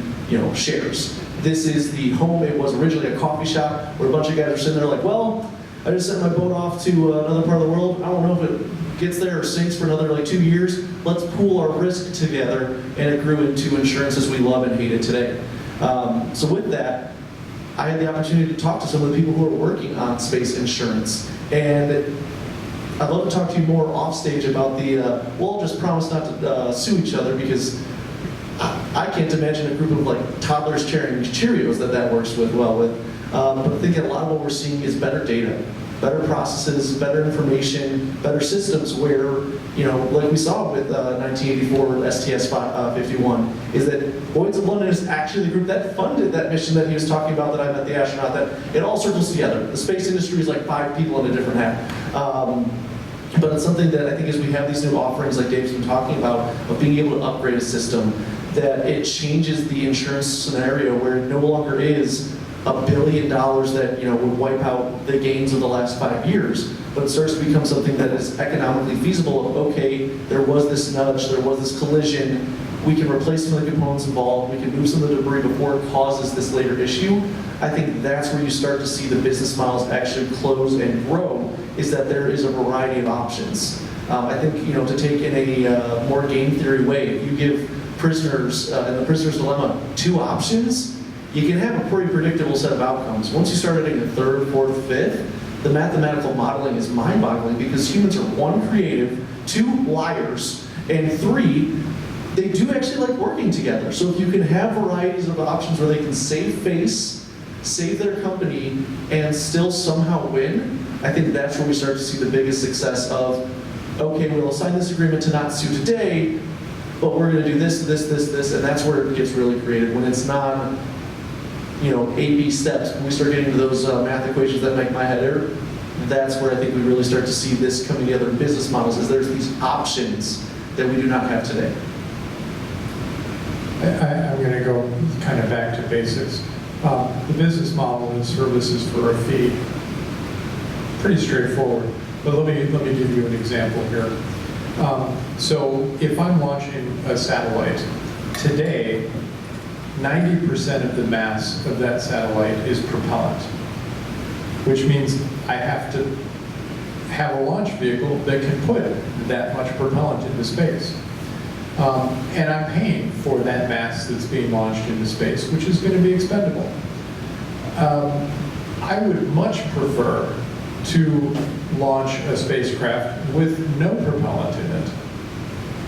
shares. This is the home. It was originally a coffee shop where a bunch of guys are sitting there like, well, I just sent my boat off to another part of the world. I don't know if it gets there or sinks for another like 2 years. Let's pool our risk together, and it grew into insurances we love and hate it today. So with that, I had the opportunity to talk to some of the people who are working on space insurance, and I'd love to talk to you more off stage about the, we'll just promise not to sue each other, because I can't imagine a group of like toddlers sharing Cheerios that works well with. But I think a lot of what we're seeing is better data, better processes, better information, better systems where, you know, like we saw with 1984 STS-51, is that Lloyd's of London is actually the group that funded that mission that he was talking about, that I met the astronaut, that it all circles together. The space industry is like 5 people in a different hat. But it's something that I think as we have these new offerings like Dave's been talking about, of being able to upgrade a system, that it changes the insurance scenario where it no longer is $1 billion that, you know, would wipe out the gains of the last 5 years, but it starts to become something that is economically feasible of, okay, there was this nudge, there was this collision, we can replace some of the components involved, we can move some of the debris before it causes this later issue. I think that's where you start to see the business models actually close and grow, is that there is a variety of options. I think, you know, to take in a more game theory way, if you give prisoners, in the prisoner's dilemma, 2 options, you can have a pretty predictable set of outcomes. Once you start getting a 3rd, 4th, 5th, the mathematical modeling is mind-boggling, because humans are 1, creative, 2, liars, and 3, they do actually like working together. So if you can have varieties of options where they can save face, save their company, and still somehow win, I think that's where we start to see the biggest success of, okay, we'll sign this agreement to not sue today, but we're going to do this, this, this, this, and that's where it gets really creative. When it's not, you know, A-B steps, when we start getting to those math equations that make my head hurt, that's where I think we really start to see this coming together in business models, is there's these options that we do not have today. I'm going to go kind of back to basics. The business model is services for a fee. Pretty straightforward, but let me give you an example here. So if I'm launching a satellite, today, 90% of the mass of that satellite is propellant, which means I have to have a launch vehicle that can put that much propellant into space. And I'm paying for that mass that's being launched into space, which is going to be expendable. I would much prefer to launch a spacecraft with no propellant in it.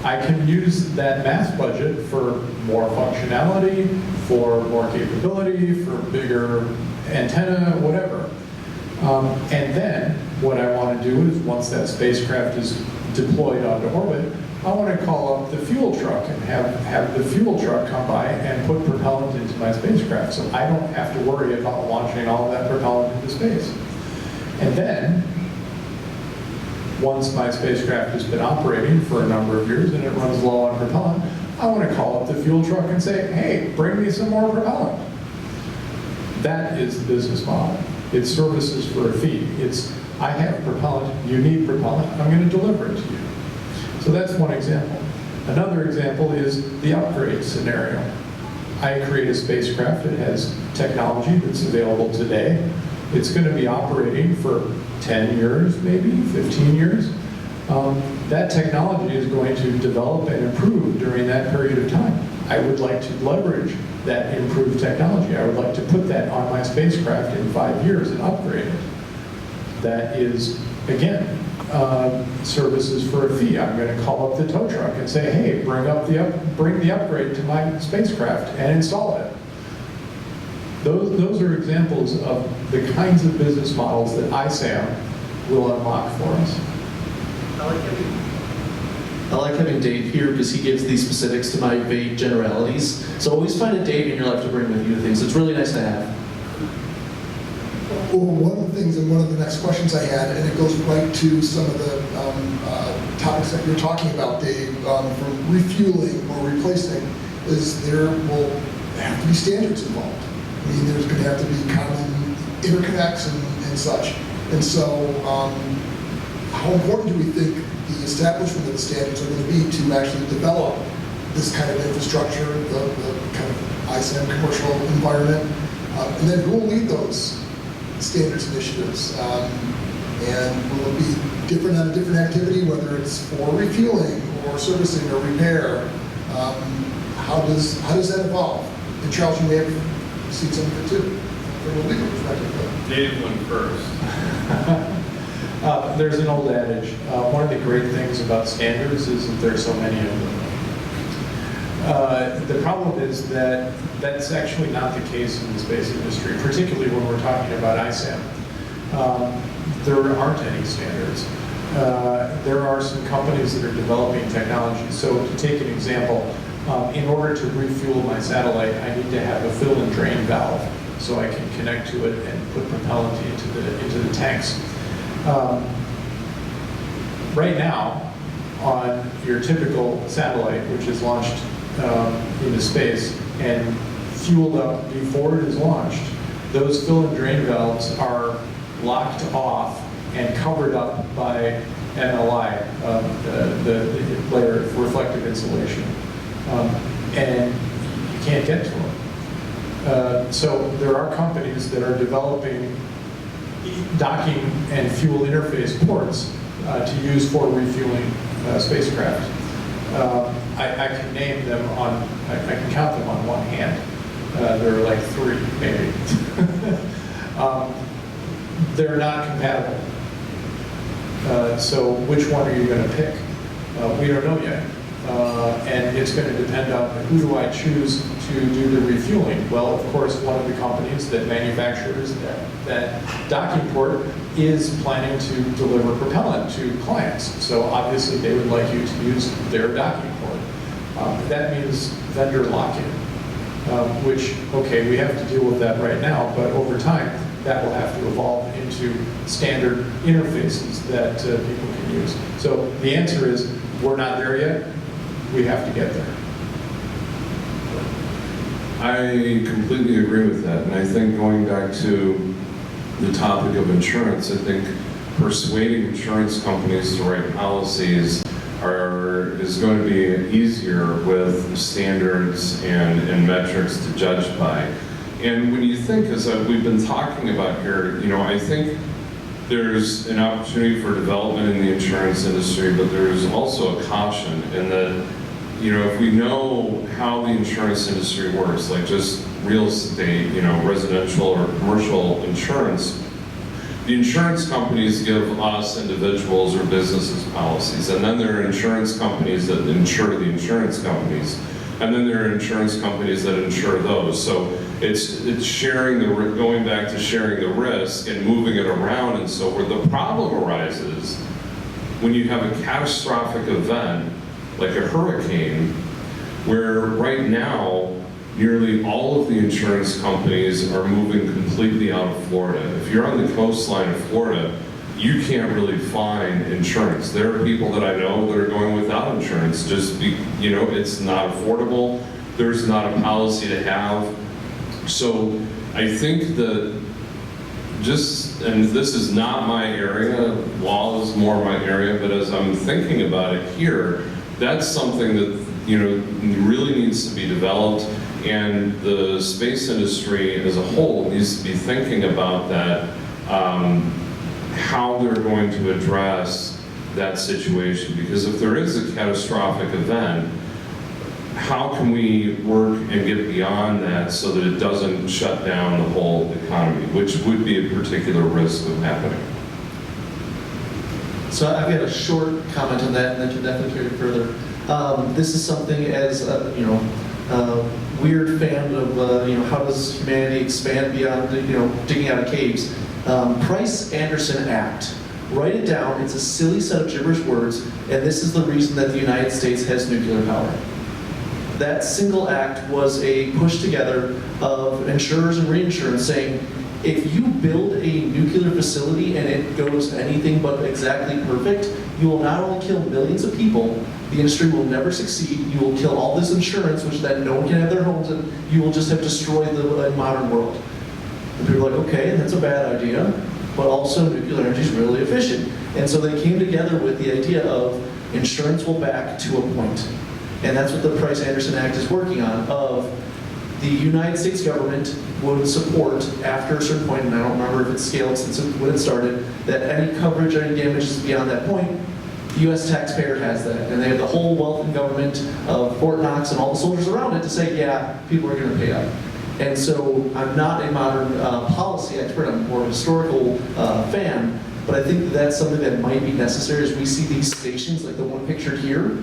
I can use that mass budget for more functionality, for more capability, for bigger antenna, whatever. And then what I want to do is, once that spacecraft is deployed onto orbit, I want to call up the fuel truck and have the fuel truck come by and put propellant into my spacecraft, so I don't have to worry about launching all of that propellant into space. And then, once my spacecraft has been operating for a number of years and it runs low on propellant, I want to call up the fuel truck and say, hey, bring me some more propellant. That is the business model. It's services for a fee. It's, I have propellant, you need propellant, I'm going to deliver it to you. So that's one example. Another example is the upgrade scenario. I create a spacecraft that has technology that's available today. It's going to be operating for 10 years, maybe 15 years. That technology is going to develop and improve during that period of time. I would like to leverage that improved technology. I would like to put that on my spacecraft in 5 years and upgrade it. That is, again, services for a fee. I'm going to call up the tow truck and say, hey, bring the upgrade to my spacecraft and install it. Those are examples of the kinds of business models that ISAM will unlock for us. I like having Dave here because he gives these specifics to my vague generalities. So always find a Dave in your life to bring with you to things. It's really nice to have. Well, one of the things, and one of the next questions I had, and it goes right to some of the topics that you're talking about, Dave, from refueling or replacing, is there will have to be standards involved. I mean, there's going to have to be common interconnects and such. And so, how important do we think the establishment of the standards are going to be to actually develop this kind of infrastructure, the kind of ISAM commercial environment? And then who will lead those standards initiatives? And will it be different on a different activity, whether it's for refueling or servicing or repair? How does that evolve? And Charles, you may have seen some of it too, from a legal perspective. Dave went first. There's an old adage. One of the great things about standards is that there's so many of them. The problem is that that's actually not the case in the space industry, particularly when we're talking about ISAM. There aren't any standards. There are some companies that are developing technology. So to take an example, in order to refuel my satellite, I need to have a fill and drain valve so I can connect to it and put propellant into the tanks. Right now, on your typical satellite, which is launched into space and fueled up before it is launched, those fill and drain valves are locked off and covered up by MLI, the layer of reflective insulation, and you can't get to them. So there are companies that are developing docking and fuel interface ports to use for refueling spacecraft. I can name them I can count them on one hand. There are like 3, maybe. They're not compatible. So which one are you going to pick? We don't know yet. And it's going to depend on who do I choose to do the refueling. Well, of course, one of the companies that manufactures that docking port is planning to deliver propellant to clients. So obviously they would like you to use their docking port. That means vendor lock-in, which, okay, we have to deal with that right now, but over time, that will have to evolve into standard interfaces that people can use. So the answer is, we're not there yet. We have to get there. I completely agree with that, and I think going back to the topic of insurance, I think persuading insurance companies to write policies is going to be easier with standards and metrics to judge by. And when you think, as we've been talking about here, I think there's an opportunity for development in the insurance industry, but there's also a caution in that, if we know how the insurance industry works, like just real estate, residential or commercial insurance, the insurance companies give us individuals or businesses policies, and then there are insurance companies that insure the insurance companies, and then there are insurance companies that insure those. So it's sharing going back to sharing the risk and moving it around, and so where the problem arises when you have a catastrophic event like a hurricane, where right now nearly all of the insurance companies are moving completely out of Florida. If you're on the coastline of Florida, you can't really find insurance. There are people that I know that are going without insurance, it's not affordable, there's not a policy to have. So I think that and this is not my area, law is more my area, but as I'm thinking about it here, that's something that really needs to be developed, and the space industry as a whole needs to be thinking about that, how they're going to address that situation. Because if there is a catastrophic event, how can we work and get beyond that so that it doesn't shut down the whole economy, which would be a particular risk of happening. So I've got a short comment on that, and then can definitely take it further. This is something as weird fan of how does humanity expand beyond digging out of caves. Price-Anderson Act. Write it down. It's a silly set of gibberish words, and this is the reason that the United States has nuclear power. That single act was a push together of insurers and reinsurers saying, if you build a nuclear facility and it goes anything but exactly perfect, you will not only kill millions of people, the industry will never succeed, you will kill all this insurance, which then no one can have their homes in, you will just have destroyed the modern world. And people are like, okay, that's a bad idea, but also nuclear energy is really efficient. And so they came together with the idea of insurance will back to a point. And that's what the Price-Anderson Act is working on, of the United States government would support, after a certain point, and I don't remember if it's scaled since when it started, that any coverage, any damages beyond that point, the U.S. taxpayer has that, and they have the whole wealth and government of Fort Knox and all the soldiers around it to say, yeah, people are going to pay up. And so I'm not a modern policy expert, I'm more a historical fan, but I think that's something that might be necessary as we see these stations, like the one pictured here.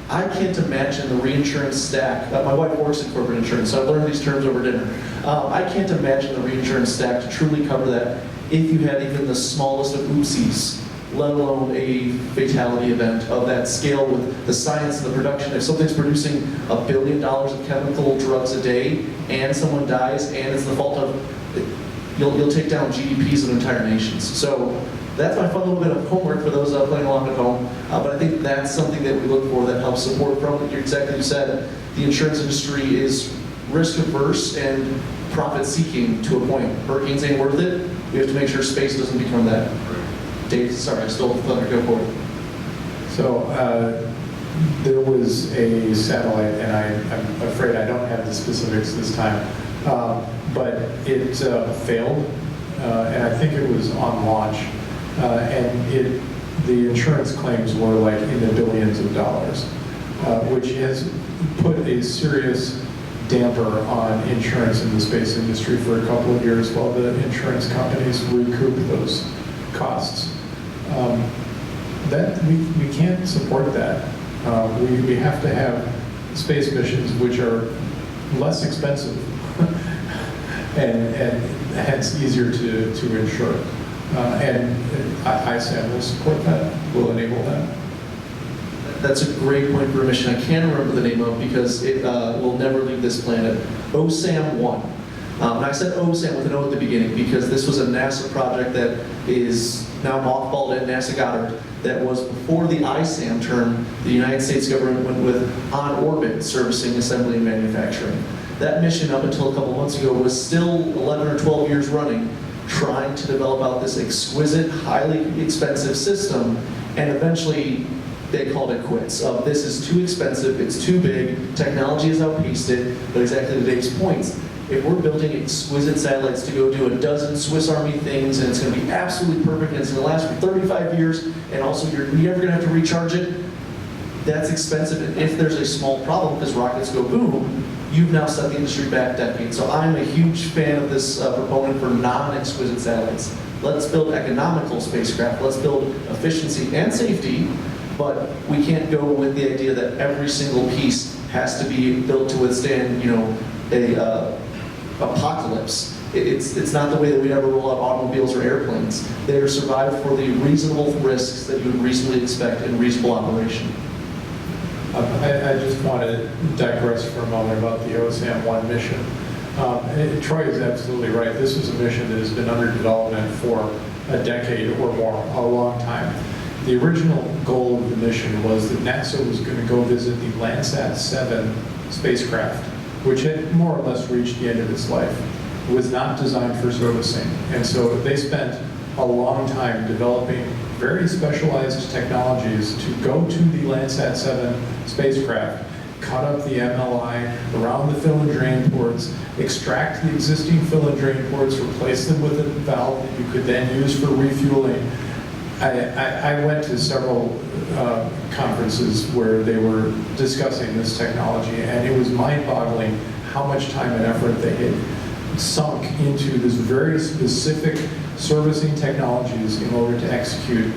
I can't imagine the reinsurance stack. My wife works in corporate insurance, so I've learned these terms over dinner. I can't imagine the reinsurance stack to truly cover that if you had even the smallest of oopsies, let alone a fatality event of that scale with the science and the production. If something's producing $1 billion of chemical drugs a day and someone dies and it's the fault of, you'll take down GDPs of entire nations. So that's my fun little bit of homework for those playing along at home. But I think that's something that we look for that helps support from it. You're exactly you said, the insurance industry is risk averse and profit seeking to a point. Hurricanes ain't worth it. We have to make sure space doesn't become that. Dave, sorry, I stole the thunder, go for it. So there was a satellite, and I'm afraid I don't have the specifics this time, but it failed, and I think it was on launch, and the insurance claims were like in the billions of dollars, which has put a serious damper on insurance in the space industry for a couple of years while the insurance companies recoup those costs. That we can't support that. We have to have space missions which are less expensive and hence easier to insure. And ISAM will support that, will enable that. That's a great point for a mission I can't remember the name of because it will never leave this planet. OSAM-1. And I said OSAM with an O at the beginning because this was a NASA project that is now mothballed at NASA Goddard that was before the ISAM term. The United States government went with on-orbit servicing, assembly, and manufacturing. That mission up until a couple months ago was still 11 or 12 years running, trying to develop out this exquisite, highly expensive system, and eventually they called it quits. This is too expensive, it's too big, technology has outpaced it, but exactly to Dave's points, if we're building exquisite satellites to go do a dozen Swiss Army things and it's going to be absolutely perfect and it's going to last for 35 years and also you're never going to have to recharge it, that's expensive. And if there's a small problem because rockets go boom, you've now set the industry back decades. So I'm a huge fan of this proponent for non-exquisite satellites. Let's build economical spacecraft, let's build efficiency and safety, but we can't go with the idea that every single piece has to be built to withstand, a apocalypse. It's not the way that we ever roll out automobiles or airplanes. They are survived for the reasonable risks that you would reasonably expect in reasonable operation. I just want to digress for a moment about the OSAM-1 mission. Troy is absolutely right. This is a mission that has been under development for a decade or more, a long time. The original goal of the mission was that NASA was going to go visit the Landsat 7 spacecraft, which had more or less reached the end of its life. It was not designed for servicing. And so they spent a long time developing very specialized technologies to go to the Landsat 7 spacecraft, cut up the MLI around the fill and drain ports, extract the existing fill and drain ports, replace them with a valve that you could then use for refueling. I went to several conferences where they were discussing this technology, and it was mind-boggling how much time and effort they had sunk into this very specific servicing technologies in order to execute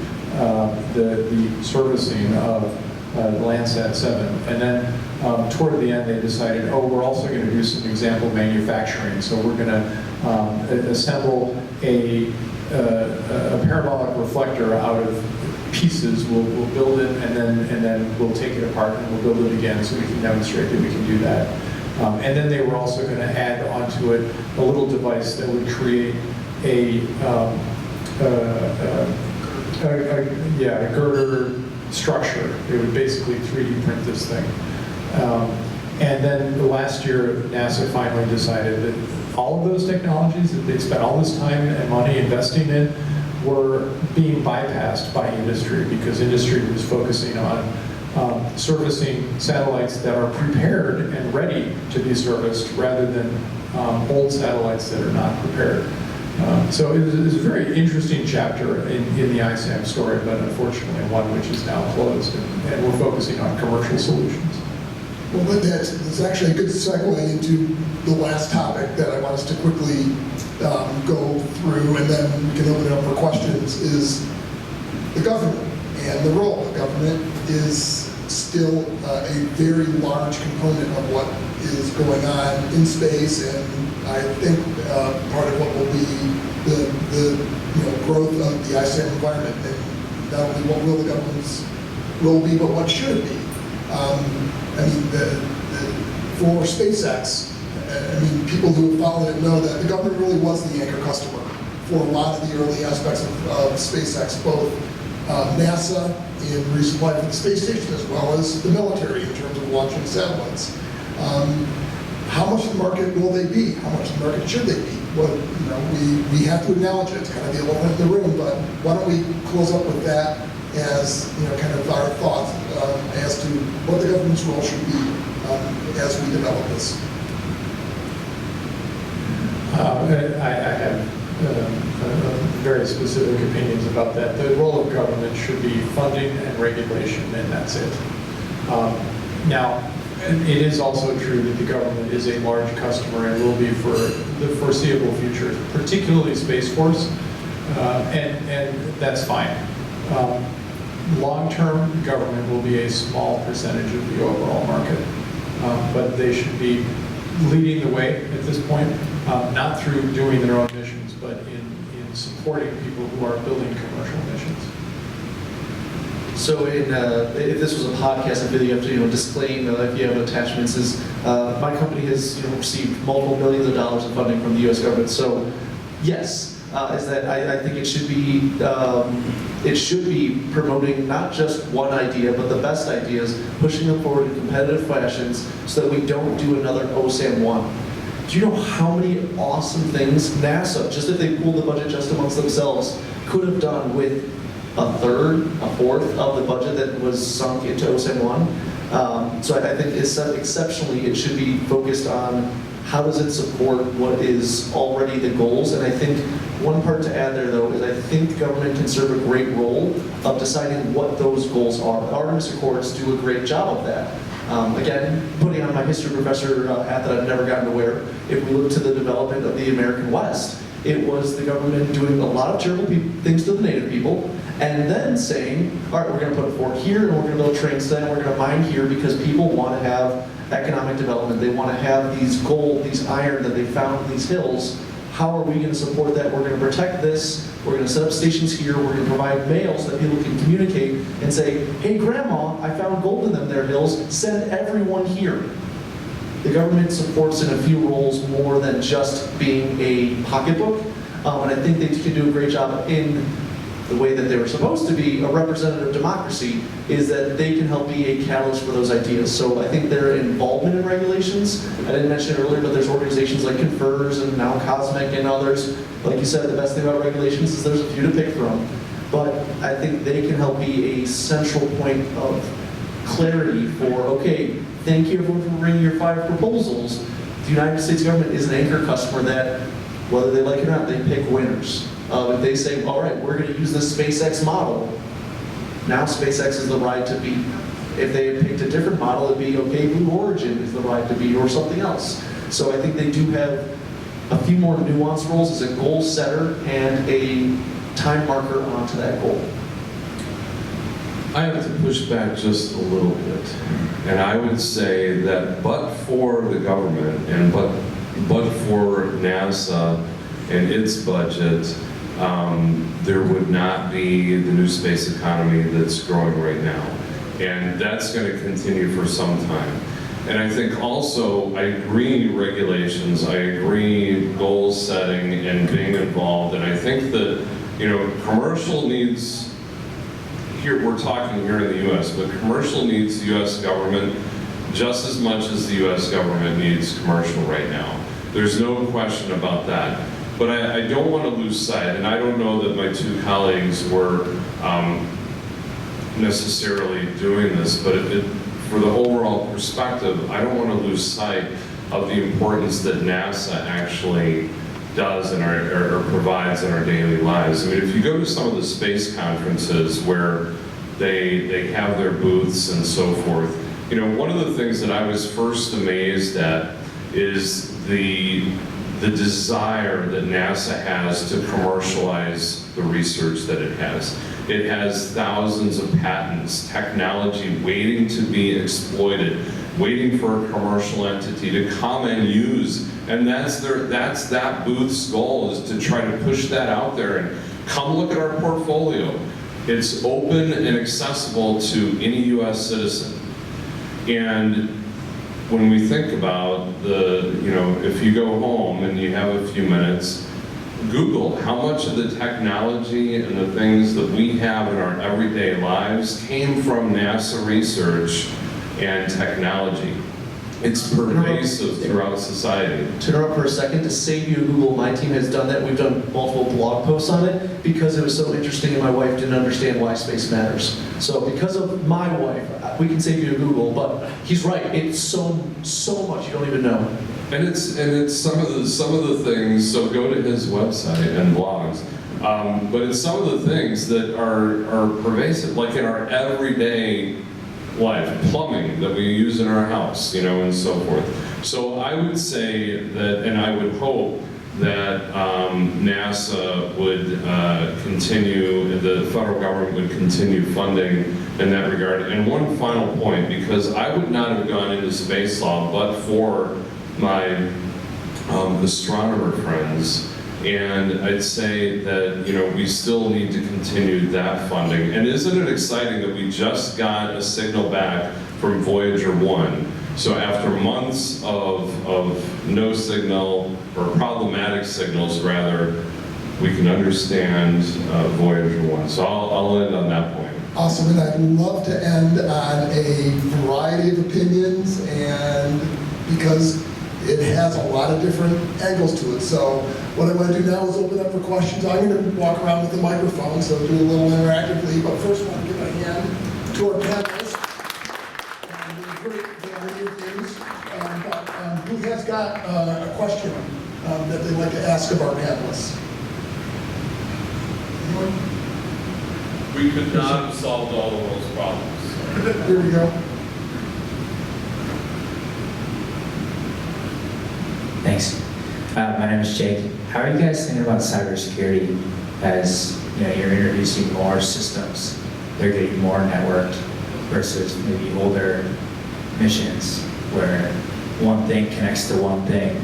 the servicing of Landsat 7. And then toward the end they decided, we're also going to do some example manufacturing. So we're going to assemble a parabolic reflector out of pieces. We'll build it and then we'll take it apart and we'll build it again so we can demonstrate that we can do that. And then they were also going to add onto it a little device that would create a girder structure. They would basically 3D print this thing. And then last year, NASA finally decided that all of those technologies that they'd spent all this time and money investing in were being bypassed by industry because industry was focusing on servicing satellites that are prepared and ready to be serviced rather than old satellites that are not prepared. So it is a very interesting chapter in the ISAM story, but unfortunately one which is now closed, and we're focusing on commercial solutions. Well, that's actually a good segue into the last topic that I want us to quickly go through, and then we can open it up for questions, is the government and the role. The government is still a very large component of what is going on in space, and I think part of what will be the growth of the ISAM environment, and not only what will the government's role be, but what should it be. I mean, for SpaceX, I mean, people who have followed it know that the government really was the anchor customer for a lot of the early aspects of SpaceX, both NASA in resupply for the space station, as well as the military in terms of launching satellites. How much of the market will they be? How much of the market should they be? Well, we have to acknowledge it. It's kind of the elephant in the room, but why don't we close up with that as kind of our thoughts as to what the government's role should be as we develop this. I have very specific opinions about that. The role of government should be funding and regulation, and that's it. Now, it is also true that the government is a large customer and will be for the foreseeable future, particularly Space Force, and that's fine. Long-term, government will be a small percentage of the overall market, but they should be leading the way at this point, not through doing their own missions, but in supporting people who are building commercial missions. So if this was a podcast, I feel you have to disclaim if you have attachments. My company has received multiple millions of dollars of funding from the U.S. government. So yes, is that I think it should be promoting not just one idea, but the best ideas, pushing them forward in competitive fashions, so that we don't do another OSAM 1. Do you know how many awesome things NASA, just if they pooled the budget just amongst themselves, could have done with a third, a fourth of the budget that was sunk into OSAM 1? So I think exceptionally it should be focused on how does it support what is already the goals. And I think one part to add there, though, is I think government can serve a great role of deciding what those goals are. The Artemis Accords do a great job of that. Again, putting on my history professor hat that I've never gotten to wear, if we look to the development of the American West, it was the government doing a lot of terrible things to the native people, and then saying, all right, we're going to put a fort here, and we're going to build trains there, and we're going to mine here, because people want to have economic development. They want to have these gold, these iron that they found in these hills. How are we going to support that? We're going to protect this. We're going to set up stations here. We're going to provide mail so that people can communicate and say, hey, Grandma, I found gold in them there hills. Send everyone here. The government supports in a few roles more than just being a pocketbook. And I think they can do a great job in the way that they were supposed to be a representative democracy, is that they can help be a catalyst for those ideas. So I think their involvement in regulations, I didn't mention it earlier, but there's organizations like Confers and now Cosmic and others. Like you said, the best thing about regulations is there's a few to pick from. But I think they can help be a central point of clarity for, okay, thank you everyone for bringing your 5 proposals. The United States government is an anchor customer that, whether they like it or not, they pick winners. If they say, all right, we're going to use this SpaceX model, now SpaceX is the ride to beat. If they had picked a different model, it'd be, okay, Blue Origin is the ride to beat, or something else. So I think they do have a few more nuanced roles as a goal setter and a time marker onto that goal. I have to push back just a little bit. And I would say that but for the government and but for NASA and its budget, there would not be the new space economy that's growing right now. And that's going to continue for some time. And I think also, I agree regulations, I agree goal setting and being involved, and I think that, commercial needs, here we're talking here in the US, but commercial needs the US government just as much as the US government needs commercial right now. There's no question about that. But I don't want to lose sight, and I don't know that my 2 colleagues were necessarily doing this, but for the overall perspective, I don't want to lose sight of the importance that NASA actually does in or provides in our daily lives. I mean, if you go to some of the space conferences where they have their booths and so forth, you know, one of the things that I was first amazed at is the desire that NASA has to commercialize the research that it has. It has thousands of patents, technology waiting to be exploited, waiting for a commercial entity to come and use. And that's that booth's goal, is to try to push that out there and come look at our portfolio. It's open and accessible to any US citizen. And when we think about you know, if you go home and you have a few minutes, Google how much of the technology and the things that we have in our everyday lives came from NASA research and technology. It's pervasive throughout society. To interrupt for a second, to save you Google, my team has done that. We've done multiple blog posts on it because it was so interesting and my wife didn't understand why space matters. So because of my wife, we can save you Google, but he's right, it's so much you don't even know. And it's some of the things, so go to his website and blogs, but it's some of the things that are pervasive, like in our everyday life, plumbing that we use in our house, you know, and so forth. So I would say that, and I would hope that NASA would continue, the federal government would continue funding in that regard. And one final point, because I would not have gone into space law but for my astronomer friends. And I'd say that, you know, we still need to continue that funding. And isn't it exciting that we just got a signal back from Voyager 1? So after months of no signal, or problematic signals rather, we can understand Voyager 1. So I'll end on that point. Awesome, and I'd love to end on a variety of opinions, and because it has a lot of different angles to it. So what I'm going to do now is open up for questions. I'm going to walk around with the microphone, so do a little interactively, but first I want to give a hand to our panelists. Great variety of things. Who has got a question that they'd like to ask of our panelists? Anyone? We could not have solved all the world's problems. Here we go. Thanks. My name is Jake. How are you guys thinking about cybersecurity as, you know, you're introducing more systems, they're getting more networked versus maybe older missions where one thing connects to one thing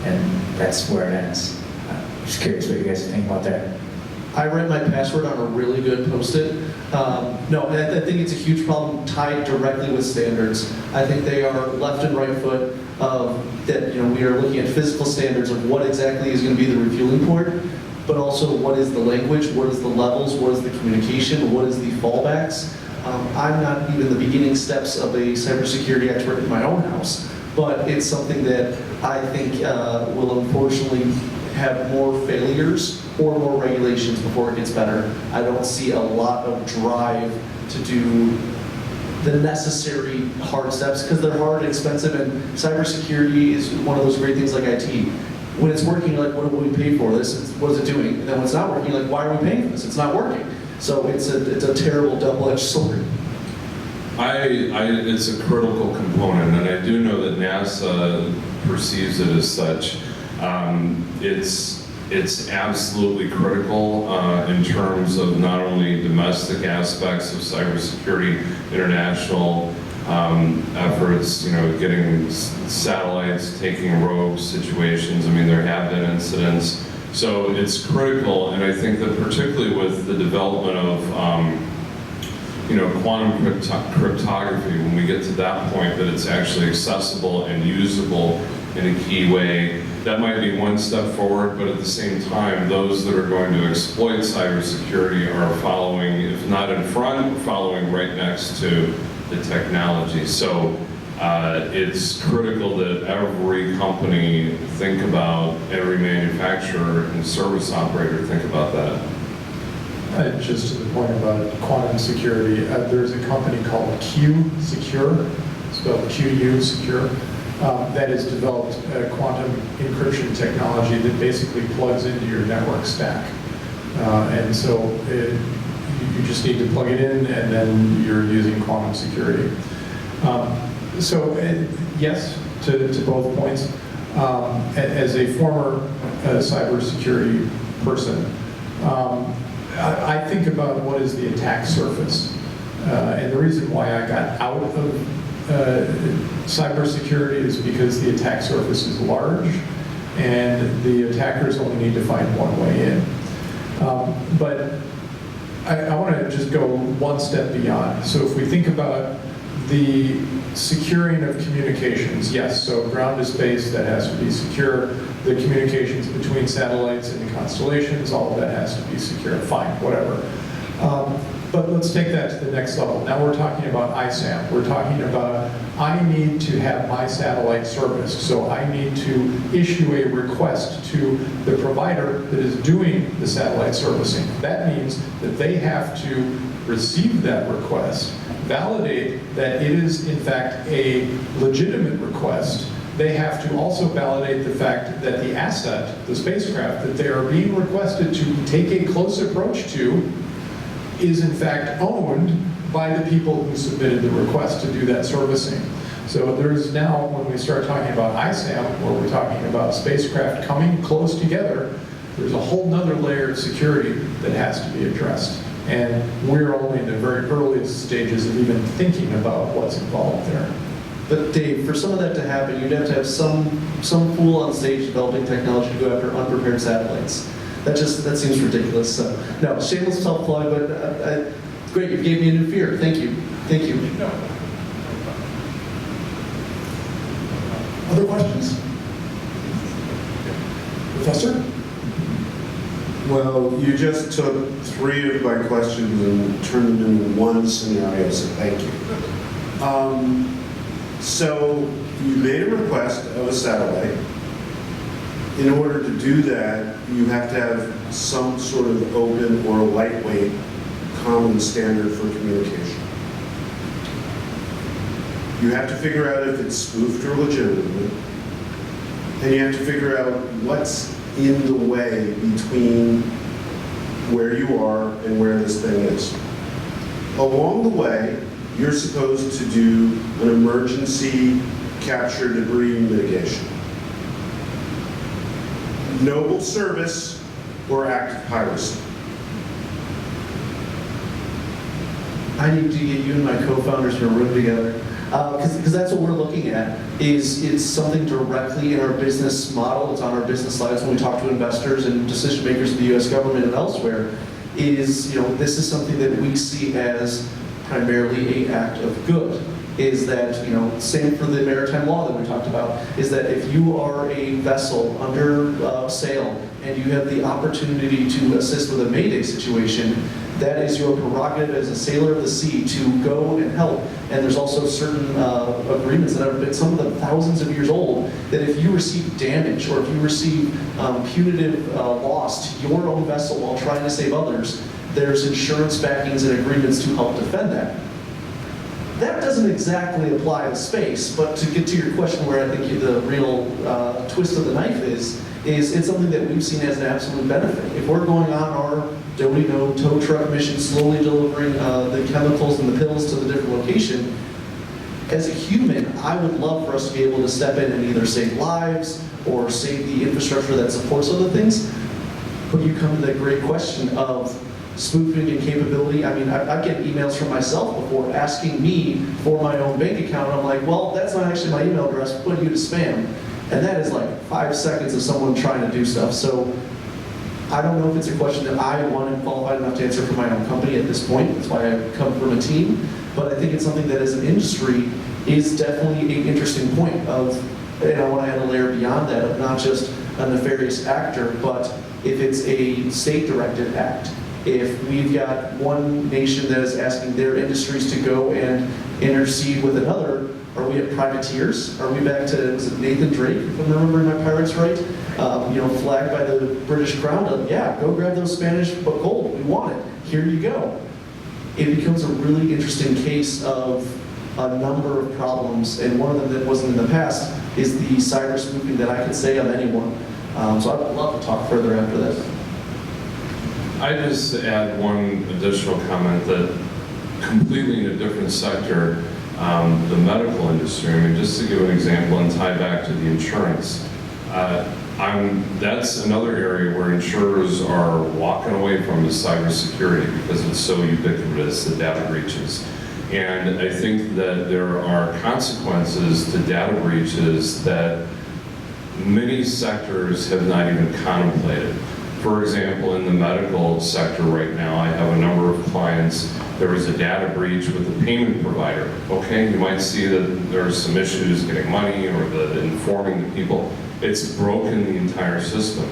and that's where it ends? I'm just curious what you guys think about that. I write my password on a really good Post-it. No, I think it's a huge problem tied directly with standards. I think they are left and right foot that, you know, we are looking at physical standards of what exactly is going to be the refueling port, but also what is the language, what is the levels, what is the communication, what is the fallbacks. I'm not even the beginning steps of a cybersecurity expert in my own house, but it's something that I think will unfortunately have more failures or more regulations before it gets better. I don't see a lot of drive to do the necessary hard steps because they're hard and expensive, and cybersecurity is one of those great things like IT. When it's working, you're like, what do we pay for this? What is it doing? And then when it's not working, you're like, why are we paying for this? It's not working. So it's a terrible double-edged sword. It's a critical component, and I do know that NASA perceives it as such. It's absolutely critical in terms of not only domestic aspects of cybersecurity, international efforts, you know, getting satellites, taking rogue situations. I mean, there have been incidents. So it's critical, and I think that particularly with the development of you know, quantum cryptography, when we get to that point that it's actually accessible and usable in a key way, that might be one step forward, but at the same time, those that are going to exploit cybersecurity are following, if not in front, following right next to the technology. So it's critical that every company think about, every manufacturer and service operator think about that. Just to the point about quantum security, there's a company called Q Secure, spelled QU Secure. that has developed quantum encryption technology that basically plugs into your network stack. And so you just need to plug it in, and then you're using quantum security. Yes, to both points. As a former cybersecurity person, I think about what is the attack surface. And the reason why I got out of cybersecurity is because the attack surface is large, and the attackers only need to find one way in. But I want to just go one step beyond. So if we think about the securing of communications, yes, so ground to space, that has to be secure. The communications between satellites and constellations, all of that has to be secure. Fine, whatever. But let's take that to the next level. Now we're talking about ISAM. We're talking about, I need to have my satellite serviced, so I need to issue a request to the provider that is doing the satellite servicing. That means that they have to receive that request, validate that it is in fact a legitimate request. They have to also validate the fact that the asset, the spacecraft that they are being requested to take a close approach to, is in fact owned by the people who submitted the request to do that servicing. So there's now, when we start talking about ISAM, where we're talking about spacecraft coming close together, there's a whole nother layer of security that has to be addressed. And we're only in the very earliest stages of even thinking about what's involved there. But Dave, for some of that to happen, you'd have to have some fool on stage developing technology to go after unprepared satellites. That seems ridiculous. So, no, shameless self-plug, but great, you gave me a new fear. Thank you. Thank you. Other questions? Professor? Well, you just took 3 of my questions and turned them into one scenario, so thank you. So you made a request of a satellite. In order to do that, you have to have some sort of open or lightweight common standard for communication. You have to figure out if it's spoofed or legitimate, and you have to figure out what's in the way between where you are and where this thing is. Along the way, you're supposed to do an emergency capture debris mitigation. Noble service or active piracy. I need to get you and my co-founders in a room together, because that's what we're looking at. It's something directly in our business model. It's on our business slides when we talk to investors and decision makers in the U.S. government and elsewhere. This is something that we see as primarily an act of good. Is that, same for the maritime law that we talked about, is that if you are a vessel under sail and you have the opportunity to assist with a mayday situation, that is your prerogative as a sailor of the sea to go and help. And there's also certain agreements that have been, some of them thousands of years old, that if you receive damage or if you receive punitive loss to your own vessel while trying to save others, there's insurance backings and agreements to help defend that. That doesn't exactly apply to space, but to get to your question where I think the real twist of the knife is it's something that we've seen as an absolute benefit. If we're going on our tow truck mission, slowly delivering the chemicals and the pills to the different location, as a human, I would love for us to be able to step in and either save lives or save the infrastructure that supports other things. But you come to that great question of spoofing and capability. I mean, I get emails from myself before asking me for my own bank account. I'm like, well, that's not actually my email address, put you to spam. And that is like 5 seconds of someone trying to do stuff. So I don't know if it's a question that I want and qualified enough to answer for my own company at this point. That's why I come from a team. But I think it's something that as an industry is definitely an interesting point of, and I want to add a layer beyond that of not just a nefarious actor, but if it's a state-directed act. If we've got one nation that is asking their industries to go and intercede with another, are we at privateers? Are we back to, was it Nathan Drake, if I'm remembering my pirates right? Flagged by the British Crown, yeah, go grab those Spanish gold, we want it, here you go. It becomes a really interesting case of a number of problems, and one of them that wasn't in the past is the cyber spoofing that I could say of anyone. So I'd love to talk further after this. I just add one additional comment that completely in a different sector, the medical industry. I mean, just to give an example and tie back to the insurance, that's another area where insurers are walking away from the cybersecurity because it's so ubiquitous, the data breaches. And I think that there are consequences to data breaches that many sectors have not even contemplated. For example, in the medical sector right now, I have a number of clients. There was a data breach with a payment provider. Okay, you might see that there's some issues getting money or informing the people. It's broken the entire system.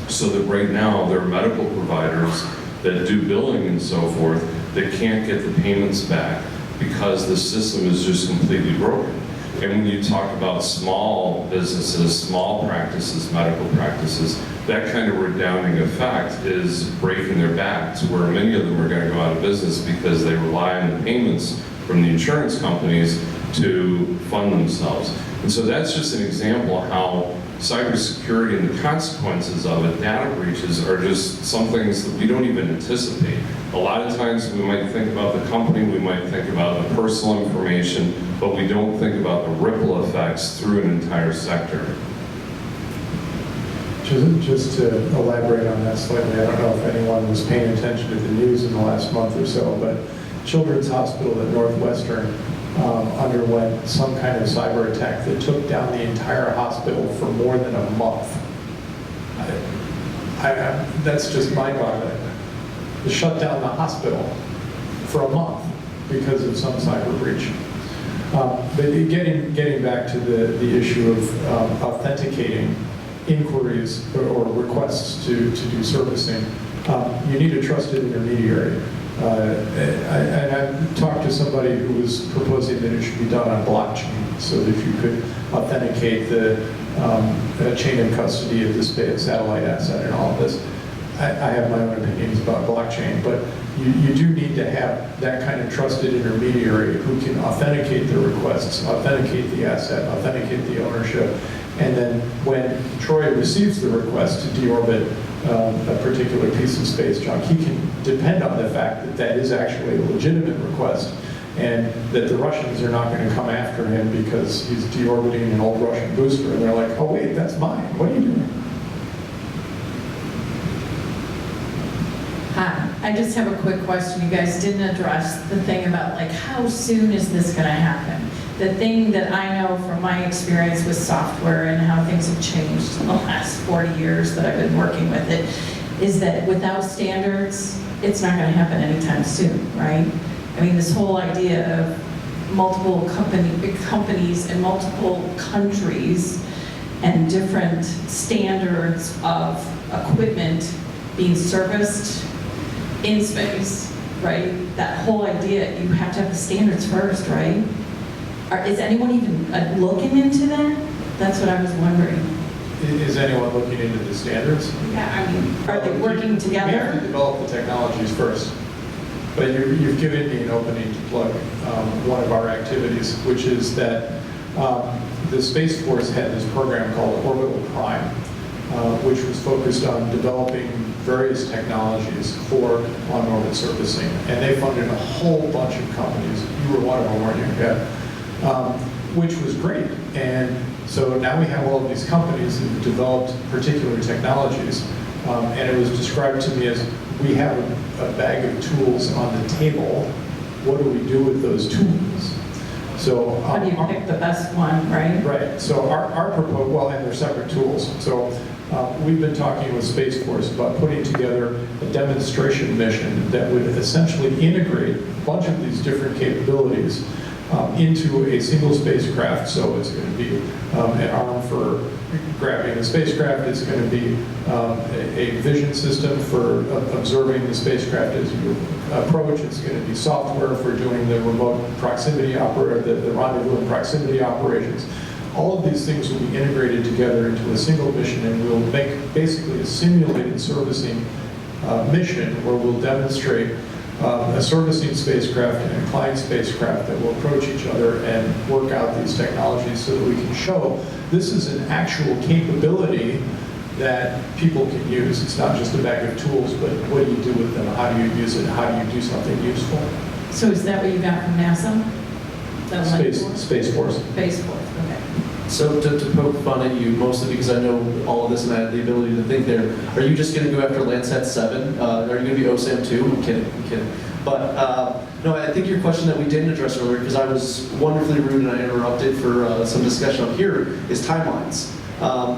So that right now, there are medical providers that do billing and so forth that can't get the payments back because the system is just completely broken. And when you talk about small businesses, small practices, medical practices, that kind of redounding effect is breaking their back to where many of them are going to go out of business because they rely on the payments from the insurance companies to fund themselves. And so that's just an example of how cybersecurity and the consequences of it, data breaches, are just some things that we don't even anticipate. A lot of times we might think about the company, we might think about the personal information, but we don't think about the ripple effects through an entire sector. Just to elaborate on that slightly, I don't know if anyone was paying attention to the news in the last month or so, but Children's Hospital at Northwestern underwent some kind of cyber attack that took down the entire hospital for more than a month. That's just mind-boggling. To shut down the hospital for a month because of some cyber breach. But getting back to the issue of authenticating inquiries or requests to do servicing, you need a trusted intermediary. And I talked to somebody who was proposing that it should be done on blockchain so that you could authenticate the chain of custody of this satellite asset and all of this. I have my own opinions about blockchain, but you do need to have that kind of trusted intermediary who can authenticate the requests, authenticate the asset, authenticate the ownership, and then when Troy receives the request to deorbit a particular piece of space junk, he can depend on the fact that that is actually a legitimate request and that the Russians are not going to come after him because he's deorbiting an old Russian booster and they're like, oh wait, that's mine, what are you doing? Hi, I just have a quick question. You guys didn't address the thing about like how soon is this going to happen? The thing that I know from my experience with software and how things have changed in the last 40 years that I've been working with it is that without standards, it's not going to happen anytime soon, right? I mean, this whole idea of multiple big companies in multiple countries and different standards of equipment being serviced in space, right? That whole idea, you have to have the standards first, right? Is anyone even looking into that? That's what I was wondering. Is anyone looking into the standards? Yeah, I mean, are they working We have to together? develop the technologies first. But you've given me an opening to plug one of our activities, which is that the Space Force had this program called Orbital Prime, which was focused on developing various technologies for on-orbit servicing. And they funded a whole bunch of companies. You were one of them, weren't you? Yeah. Which was great. And so now we have all of these companies that have developed particular technologies. And it was described to me as, we have a bag of tools on the table. What do we do with those tools? So How do you pick the best one, right? right. So our proposal, well, and they're separate tools. So we've been talking with Space Force about putting together a demonstration mission that would essentially integrate a bunch of these different capabilities into a single spacecraft. So it's going to be an arm for grabbing the spacecraft. It's going to be a vision system for observing the spacecraft as you approach. It's going to be software for doing the remote proximity the rendezvous and proximity operations. All of these things will be integrated together into a single mission, and we'll make basically a simulated servicing mission where we'll demonstrate a servicing spacecraft and a client spacecraft that will approach each other and work out these technologies so that we can show this is an actual capability that people can use. It's not just a bag of tools, but what do you do with them? How do you use it? How do you do something useful? So is that what you got from NASA? That Space Force. Space Force, okay. So to poke fun at you, mostly because I know all of this and I have the ability to think there, are you just going to go after Landsat 7? Are you going to be OSAM 2? I'm kidding. But no, I think your question that we didn't address earlier, because I was wonderfully rude and I interrupted for some discussion up here, is timelines.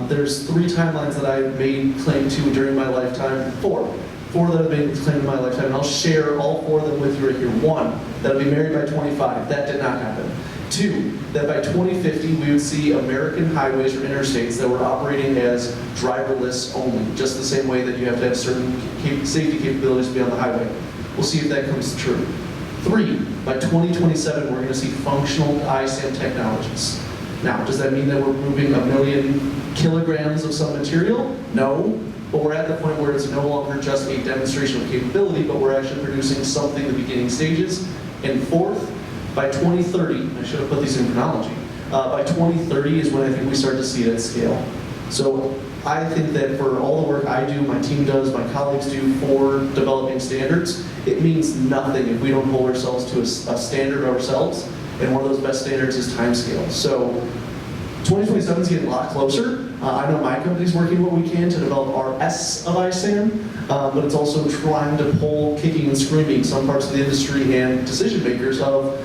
There's 3 timelines that I made claim to during my lifetime. 4 that have made claim to my lifetime, and I'll share all 4 of them with you right here. 1, that I'll be married by 25. That did not happen. 2, that by 2050 we would see American highways or interstates that were operating as driverless only, just the same way that you have to have certain safety capabilities to be on the highway. We'll see if that comes true. 3, by 2027 we're going to see functional ISAM technologies. Now, does that mean that we're moving 1 million kilograms of some material? No, but we're at the point where it's no longer just a demonstration of capability, but we're actually producing something in the beginning stages. And 4th, by 2030, I should have put these in chronology, by 2030 is when I think we start to see it at scale. So I think that for all the work I do, my team does, my colleagues do for developing standards, it means nothing if we don't hold ourselves to a standard ourselves, and one of those best standards is timescale. So 2027 is getting a lot closer. I know my company's working what we can to develop our S of ISAM, but it's also trying to pull, kicking and screaming some parts of the industry and decision makers of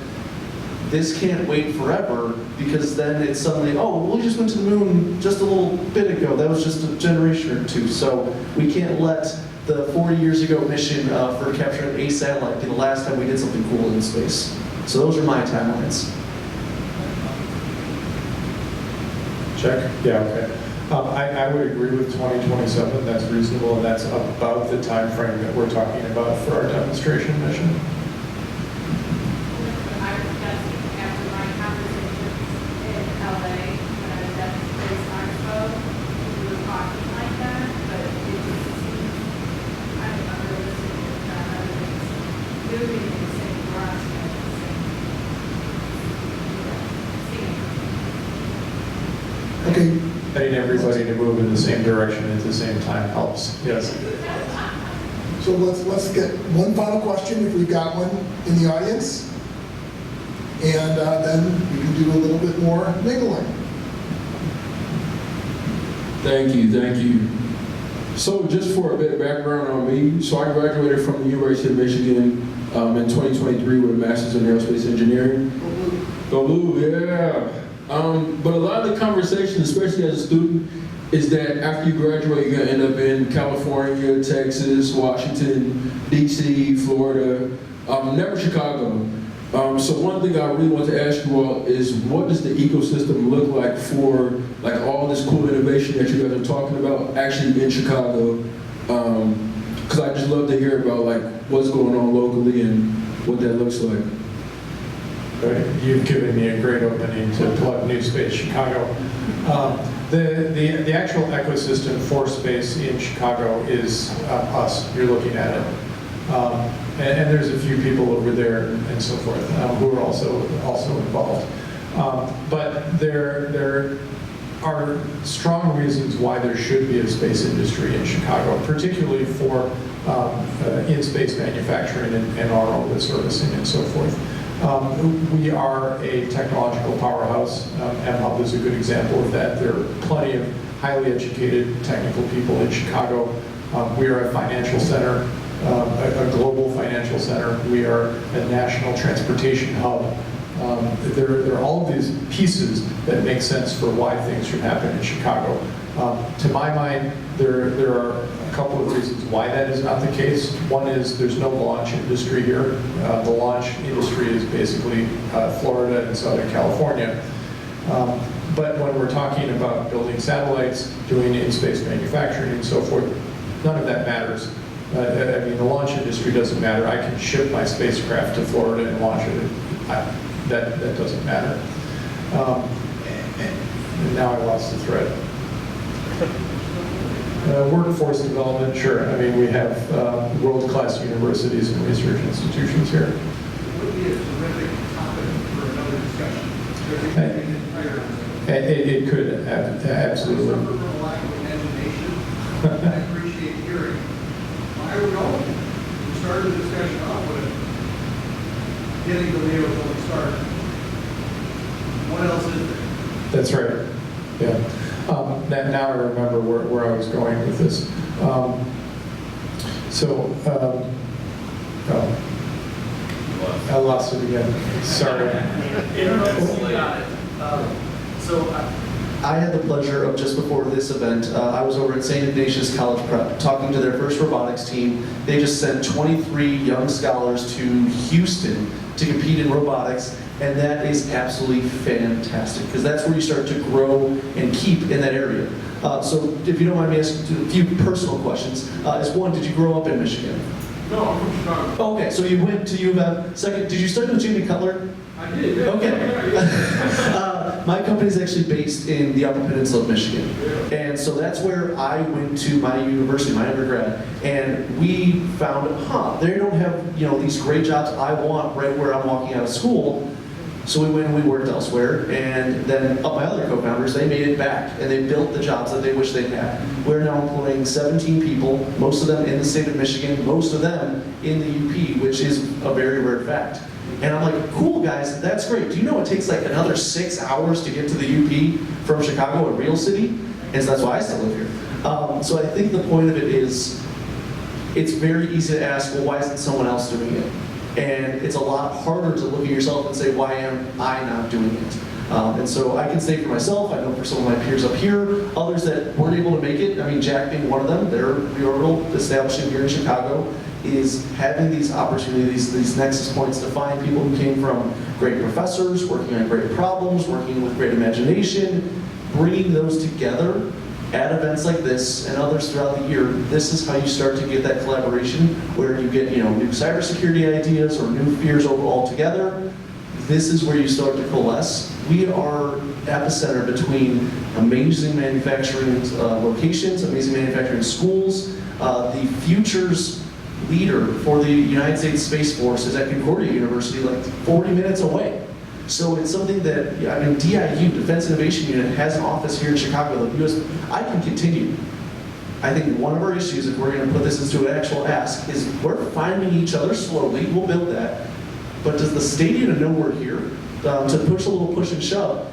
this can't wait forever, because then it's suddenly, oh, we just went to the moon just a little bit ago. That was just a generation or 2. So we can't let the 40 years ago mission for capturing a satellite be the last time we did something cool in space. So those are my timelines. Check? Yeah, okay. I would agree with 2027. That's reasonable, and that's about the time frame that we're talking about for our demonstration mission. I was guessing after my conversations in LA when I was at the Space Expo, we were talking like that, but it just seems kind of unrealistic that everything's moving in the same direction, the same. Okay, Getting everybody to move in the same direction at the same time helps. Yes. so let's get one final question if we've got one in the audience. And then we can do a little bit more mingling. Thank you. So just for a bit of background on me, so I graduated from the University of Michigan in 2023 with a master's in aerospace engineering. Go Blue, yeah. But a lot of the conversation, especially as a student, is that after you graduate, you're gonna end up in California, Texas, Washington, DC, Florida, never Chicago. So one thing I really want to ask you all is, what does the ecosystem look like for like all this cool innovation that you guys are talking about actually in Chicago? Because I just love to hear about like what's going on locally and what that looks like. You've given me a great opening to plug NewSpace Chicago. The actual ecosystem for space in Chicago is us. You're looking at it. And there's a few people over there and so forth who are also involved. But there are strong reasons why there should be a space industry in Chicago, particularly for in-space manufacturing and our orbit servicing and so forth. We are a technological powerhouse. M-Hub is a good example of that. There are plenty of highly educated technical people in Chicago. We are a financial center, a global financial center. We are a national transportation hub. There are all of these pieces that make sense for why things should happen in Chicago. To my mind, there are a couple of reasons why that is not the case. One is there's no launch industry here. The launch industry is basically Florida and Southern California. But when we're talking about building satellites, doing in-space manufacturing and so forth, none of that matters. I mean, the launch industry doesn't matter. I can ship my spacecraft to Florida and launch it. That doesn't matter. And now I lost the thread. Workforce development, sure. I mean, we have world-class universities and research institutions here. It would be a terrific topic for another discussion. It could, absolutely. I suffer from a lack of imagination. I appreciate hearing. I would go. We started the discussion off with getting the nails on the start. What else is there? That's right. Yeah. Now I remember where I was going with this. I lost it again. Sorry. I had the pleasure of, just before this event, I was over at St. Ignatius College Prep talking to their first robotics team. They just sent 23 young scholars to Houston to compete in robotics, and that is absolutely fantastic because that's where you start to grow and keep in that area. So if you don't mind me asking a few personal questions, as one, did you grow up in Michigan? No, I'm from Chicago. Okay, so you went to U of M. Second, did you study with Jimmy Cutler? I did. Yeah. Okay. My company is actually based in the Upper Peninsula of Michigan. And so that's where I went to my university, my undergrad. And we found, they don't have, these great jobs I want right where I'm walking out of school. So we went and we worked elsewhere. And then my other co-founders, they made it back and they built the jobs that they wish they had. We're now employing 17 people, most of them in the state of Michigan, most of them in the UP, which is a very rare fact. And I'm like, cool guys, that's great. Do you know it takes like another 6 hours to get to the UP from Chicago, a real city? And so that's why I still live here. So I think the point of it is, it's very easy to ask, well, why isn't someone else doing it? And it's a lot harder to look at yourself and say, why am I not doing it? And so I can say for myself, I know for some of my peers up here, others that weren't able to make it, I mean, Jack being one of them, they're Orbital establishing here in Chicago, is having these opportunities, these nexus points to find people who came from great professors, working on great problems, working with great imagination, bringing those together at events like this and others throughout the year. This is how you start to get that collaboration where you get, new cybersecurity ideas or new fears overall together. This is where you start to coalesce. We are epicenter between amazing manufacturing locations, amazing manufacturing schools. The future's leader for the United States Space Force is at Concordia University, like 40 minutes away. So it's something that, DIU, Defense Innovation Unit, has an office here in Chicago. The US, I can continue. I think one of our issues, if we're going to put this into an actual ask, is we're finding each other slowly. We'll build that. But does the state even know we're here? To push a little push and shove,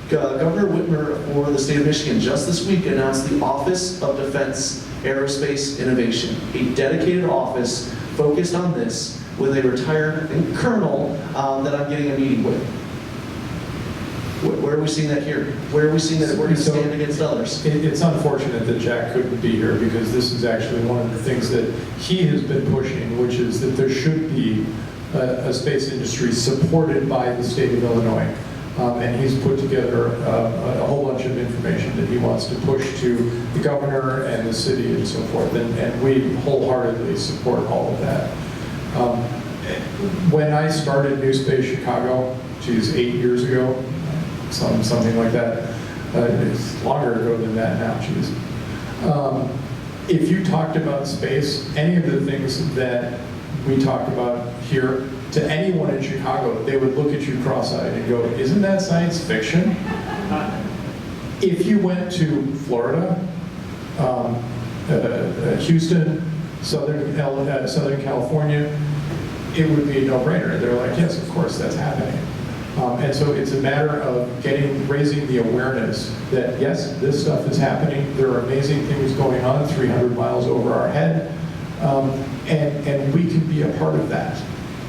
Governor Whitmer for the state of Michigan just this week announced the Office of Defense Aerospace Innovation, a dedicated office focused on this with a retired, I think, colonel that I'm getting a meeting with. Where are we seeing that here? Where are we seeing that we're going to stand against others? It's unfortunate that Jack couldn't be here because this is actually one of the things that he has been pushing, which is that there should be a space industry supported by the state of Illinois. And he's put together a whole bunch of information that he wants to push to the governor and the city and so forth. And we wholeheartedly support all of that. When I started NewSpace Chicago, 8 years ago, something like that. It's longer ago than that now, if you talked about space, any of the things that we talked about here, to anyone in Chicago, they would look at you cross-eyed and go, isn't that science fiction? If you went to Florida, Houston, Southern California, it would be a no-brainer. They're like, yes, of course, that's happening. And so it's a matter of raising the awareness that, yes, this stuff is happening. There are amazing things going on 300 miles over our head. And we can be a part of that.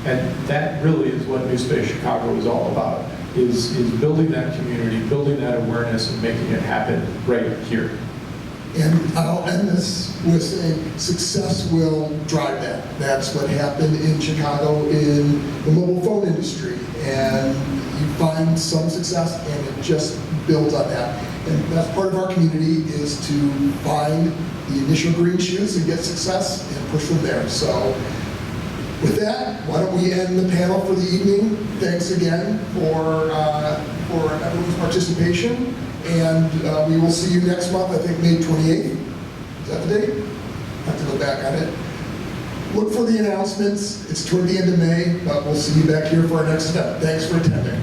And that really is what NewSpace Chicago is all about, is building that community, building that awareness, and making it happen right here. And I'll end this with saying success will drive that. That's what happened in Chicago in the mobile phone industry. And you find some success and it just builds on that. And that's part of our community, is to find the initial green shoots and get success and push from there. So with that, why don't we end the panel for the evening? Thanks again for everyone's participation. And we will see you next month, I think May 28th. Is that the date? I have to look back on it. Look for the announcements. It's toward the end of May, but we'll see you back here for our next step. Thanks for attending.